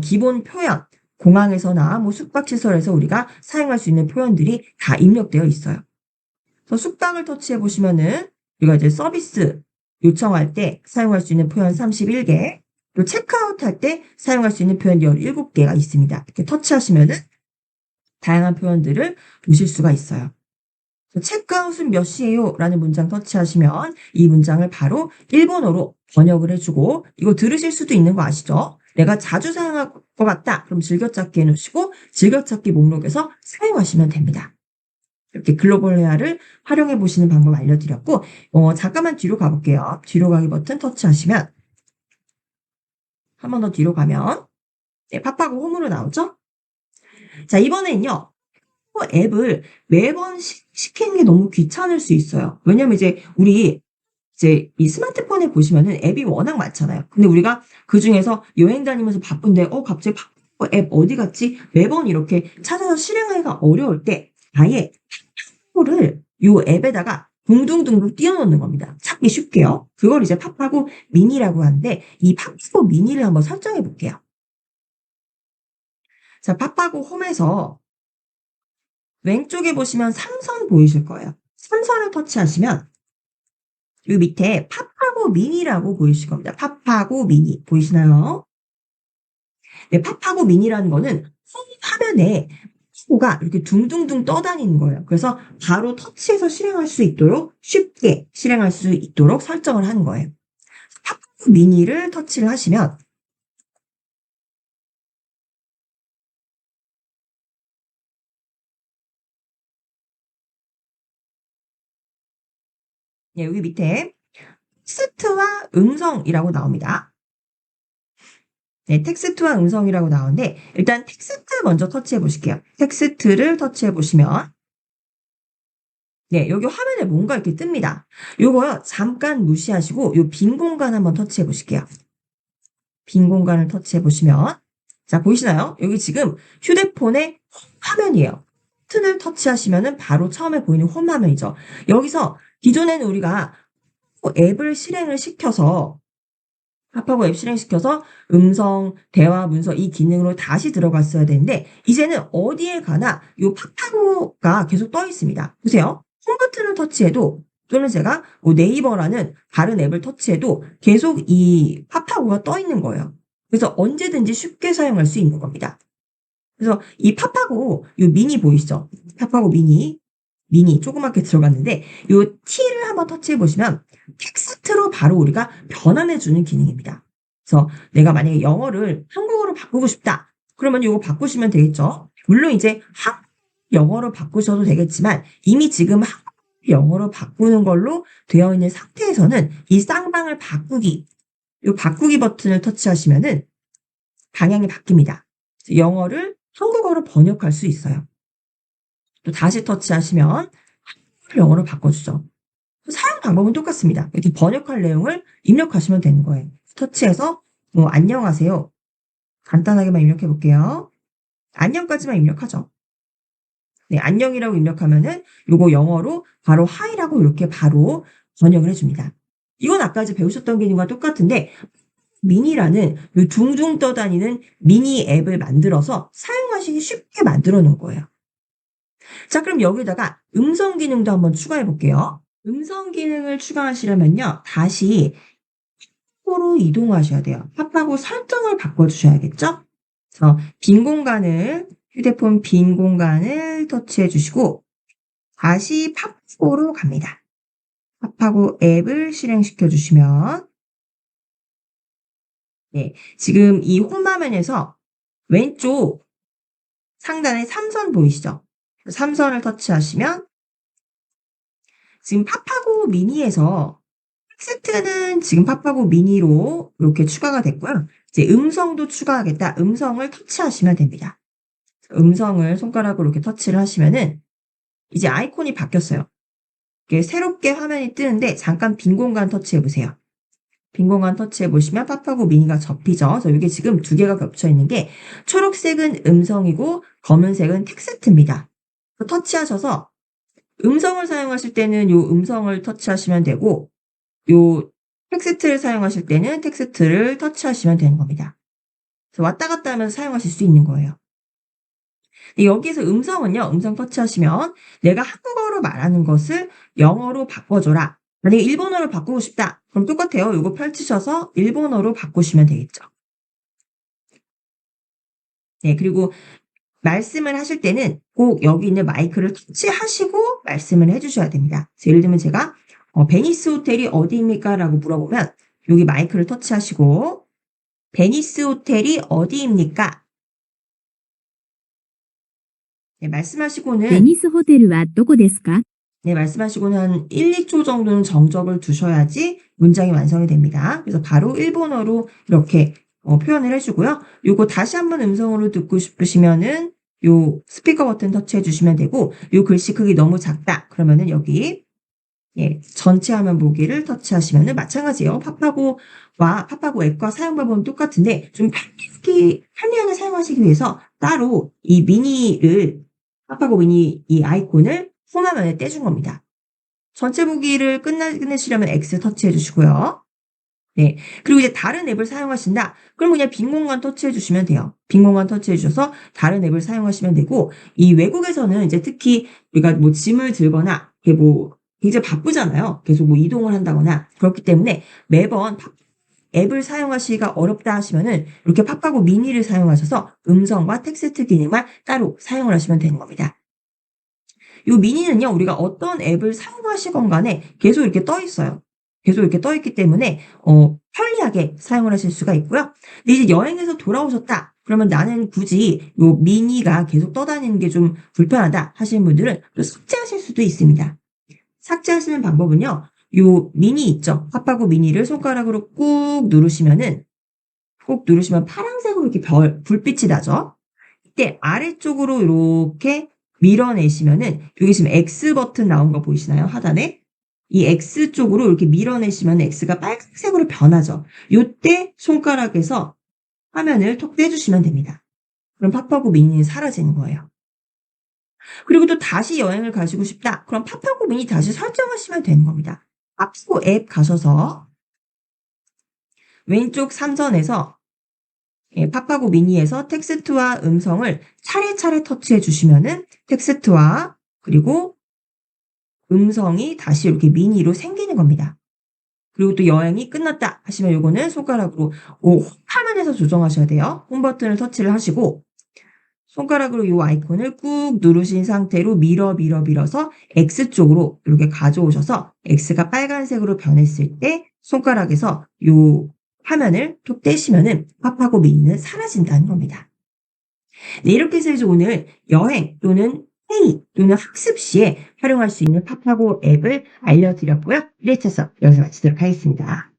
기본 표현, 공항에서나 뭐 숙박시설에서 우리가 사용할 수 있는 표현들이 다 입력되어 있어요. 그래서 숙박을 터치해 보시면은 우리가 이제 서비스 요청할 때 사용할 수 있는 표현 31개, 또 체크아웃 할 때 사용할 수 있는 표현 17개가 있습니다. 이렇게 터치하시면은 다양한 표현들을 보실 수가 있어요. 체크아웃은 몇 시에요? 라는 문장 터치하시면 이 문장을 바로 일본어로 번역을 해주고 이거 들으실 수도 있는 거 아시죠? 내가 자주 사용할 것 같다. 그럼 즐겨찾기 해놓으시고 즐겨찾기 목록에서 사용하시면 됩니다. 이렇게 글로벌 회화를 활용해 보시는 방법 알려드렸고 잠깐만 뒤로 가볼게요. 뒤로 가기 버튼 터치하시면 한 번 더 뒤로 가면 네, 팝하고 홈으로 나오죠? 자, 이번에는요. 앱을 매번 시키는 게 너무 귀찮을 수 있어요. 왜냐면 이제 우리 이제 이 스마트폰에 보시면은 앱이 워낙 많잖아요. 근데 우리가 그중에서 여행 다니면서 바쁜데 갑자기 앱 어디 갔지? 매번 이렇게 찾아서 실행하기가 어려울 때 아예 팝하고를 요 앱에다가 둥둥둥둥 띄워놓는 겁니다. 찾기 쉽게요. 그걸 이제 팝하고 미니라고 하는데 이 팝하고 미니를 한번 설정해 볼게요. 자, 팝하고 홈에서 왼쪽에 보시면 3선 보이실 거예요. 3선을 터치하시면 요 밑에 팝하고 미니라고 보이실 겁니다. 팝하고 미니 보이시나요? 네, 팝하고 미니라는 거는 홈 화면에 팝하고가 이렇게 둥둥둥 떠다니는 거예요. 그래서 바로 터치해서 실행할 수 있도록 쉽게 실행할 수 있도록 설정을 한 거예요. 팝하고 미니를 터치를 하시면 네, 여기 밑에 텍스트와 음성이라고 나옵니다. 네, 텍스트와 음성이라고 나오는데 일단 텍스트 먼저 터치해 보실게요. 텍스트를 터치해 보시면 네, 여기 화면에 뭔가 이렇게 뜹니다. 요거요, 잠깐 무시하시고 요 빈 공간 한번 터치해 보실게요. 빈 공간을 터치해 보시면, 자, 보이시나요? 여기 지금 휴대폰의 홈 화면이에요. 버튼을 터치하시면은 바로 처음에 보이는 홈 화면이죠. 여기서 기존에는 우리가 앱을 실행을 시켜서 팝하고 앱 실행시켜서 음성, 대화, 문서 이 기능으로 다시 들어갔어야 되는데 이제는 어디에 가나 요 팝하고가 계속 떠 있습니다. 보세요. 홈 버튼을 터치해도 또는 제가 뭐 네이버라는 다른 앱을 터치해도 계속 이 팝하고가 떠 있는 거예요. 그래서 언제든지 쉽게 사용할 수 있는 겁니다. 그래서 이 팝하고 요 미니 보이시죠? 팝하고 미니 조그맣게 들어갔는데 요 T를 한번 터치해 보시면 텍스트로 바로 우리가 변환해 주는 기능입니다. 그래서 내가 만약에 영어를 한국어로 바꾸고 싶다. 그러면 요거 바꾸시면 되겠죠. 물론 이제 영어로 바꾸셔도 되겠지만 이미 지금 영어로 바꾸는 걸로 되어 있는 상태에서는 이 쌍방을 요 바꾸기 버튼을 터치하시면은 방향이 바뀝니다. 영어를 한국어로 번역할 수 있어요. 또 다시 터치하시면 영어로 바꿔주죠. 사용 방법은 똑같습니다. 이렇게 번역할 내용을 입력하시면 되는 거예요. 터치해서 뭐 안녕하세요. 간단하게만 입력해 볼게요. 안녕까지만 입력하죠. 네, 안녕이라고 입력하면은 요거 영어로 바로 하이라고 이렇게 바로 번역을 해줍니다. 이건 아까 이제 배우셨던 기능과 똑같은데 미니라는 요 둥둥 떠다니는 미니 앱을 만들어서 사용하시기 쉽게 만들어 놓은 거예요. 자, 그럼 여기다가 음성 기능도 한번 추가해 볼게요. 음성 기능을 추가하시려면요. 다시 팝하고로 이동하셔야 돼요. 팝하고 설정을 바꿔주셔야겠죠? 그래서 휴대폰 빈 공간을 터치해 주시고 다시 팝하고로 갑니다. 팝하고 앱을 실행시켜 주시면 네, 지금 이 홈화면에서 왼쪽 상단에 3선 보이시죠? 3선을 터치하시면 지금 팝하고 미니에서 텍스트는 지금 팝하고 미니로 이렇게 추가가 됐고요. 이제 음성도 추가하겠다. 음성을 터치하시면 됩니다. 음성을 손가락으로 이렇게 터치를 하시면은 이제 아이콘이 바뀌었어요. 이렇게 새롭게 화면이 뜨는데 잠깐 빈 공간 터치해 보세요. 빈 공간 터치해 보시면 팝하고 미니가 접히죠. 그래서 이게 지금 두 개가 겹쳐 있는 게 초록색은 음성이고 검은색은 텍스트입니다. 터치하셔서 음성을 사용하실 때는 요 음성을 터치하시면 되고 요 텍스트를 사용하실 때는 텍스트를 터치하시면 되는 겁니다. 그래서 왔다 갔다 하면서 사용하실 수 있는 거예요. 여기에서 음성은요. 음성 터치하시면 내가 한국어로 말하는 것을 영어로 바꿔줘라. 만약에 일본어로 바꾸고 싶다. 그럼 똑같아요. 요거 펼치셔서 일본어로 바꾸시면 되겠죠. 네, 그리고 말씀을 하실 때는 꼭 여기 있는 마이크를 터치하시고 말씀을 해주셔야 됩니다. 예를 들면 제가 베니스 호텔이 어디입니까? 라고 물어보면 여기 마이크를 터치하시고 베니스 호텔이 어디입니까? 네, 말씀하시고는 ベニスホテルはどこですか 네, 말씀하시고는 한 1, 2초 정도는 정적을 두셔야지 문장이 완성이 됩니다. 그래서 바로 일본어로 이렇게 표현을 해주고요. 요거 다시 한번 음성으로 듣고 싶으시면은 요 스피커 버튼 터치해 주시면 되고 요 글씨 크기 너무 작다. 그러면은 여기 예, 전체 화면 보기를 터치하시면은 마찬가지예요. 팝하고 앱과 사용 방법은 똑같은데 좀 편리하게 사용하시기 위해서 따로 이 팝하고 미니 이 아이콘을 홈화면에 떼준 겁니다. 전체 보기를 끝내시려면 X 터치해 주시고요. 네. 그리고 이제 다른 앱을 사용하신다. 그럼 그냥 빈 공간 터치해 주시면 돼요. 빈 공간 터치해 주셔서 다른 앱을 사용하시면 되고, 이 외국에서는 이제 특히 우리가 뭐 짐을 들거나, 이게 뭐 굉장히 바쁘잖아요. 계속 뭐 이동을 한다거나. 그렇기 때문에 매번 앱을 사용하시기가 어렵다 하시면은 이렇게 팝하고 미니를 사용하셔서 음성과 텍스트 기능만 따로 사용을 하시면 되는 겁니다. 요 미니는요, 우리가 어떤 앱을 사용하시건 간에 계속 이렇게 떠 있어요. 계속 이렇게 떠 있기 때문에, 편리하게 사용을 하실 수가 있고요. 근데 이제 여행에서 돌아오셨다. 그러면 나는 굳이 요 미니가 계속 떠다니는 게 좀 불편하다 하시는 분들은 또 삭제하실 수도 있습니다. 삭제하시는 방법은요, 요 미니 있죠? 팝하고 미니를 손가락으로 꾹 누르시면 파란색으로 이렇게 불빛이 나죠? 이때 아래쪽으로 이렇게 밀어내시면은 여기 지금 X 버튼 나온 거 보이시나요? 하단에? 이 X 쪽으로 이렇게 밀어내시면 X가 빨간색으로 변하죠. 요때 손가락에서 화면을 톡 떼주시면 됩니다. 그럼 파파고 미니는 사라지는 거예요. 그리고 또 다시 여행을 가시고 싶다. 그럼 파파고 미니 다시 설정하시면 되는 겁니다. 파파고 앱 가셔서 왼쪽 삼선에서 파파고 미니에서 텍스트와 음성을 차례차례 터치해 주시면은 텍스트와 그리고 음성이 다시 이렇게 미니로 생기는 겁니다. 그리고 또 여행이 끝났다 하시면 요거는 손가락으로 홈 화면에서 조정하셔야 돼요. 홈 버튼을 터치를 하시고 손가락으로 요 아이콘을 꾹 누르신 상태로 밀어서 X 쪽으로 이렇게 가져오셔서 X가 빨간색으로 변했을 때 손가락에서 요 화면을 톡 떼시면은 파파고 미니는 사라진다는 겁니다. 네, 이렇게 해서 이제 오늘 여행 또는 회의 또는 학습 시에 활용할 수 있는 파파고 앱을 알려드렸고요. 1회차서 여기서 마치도록 하겠습니다.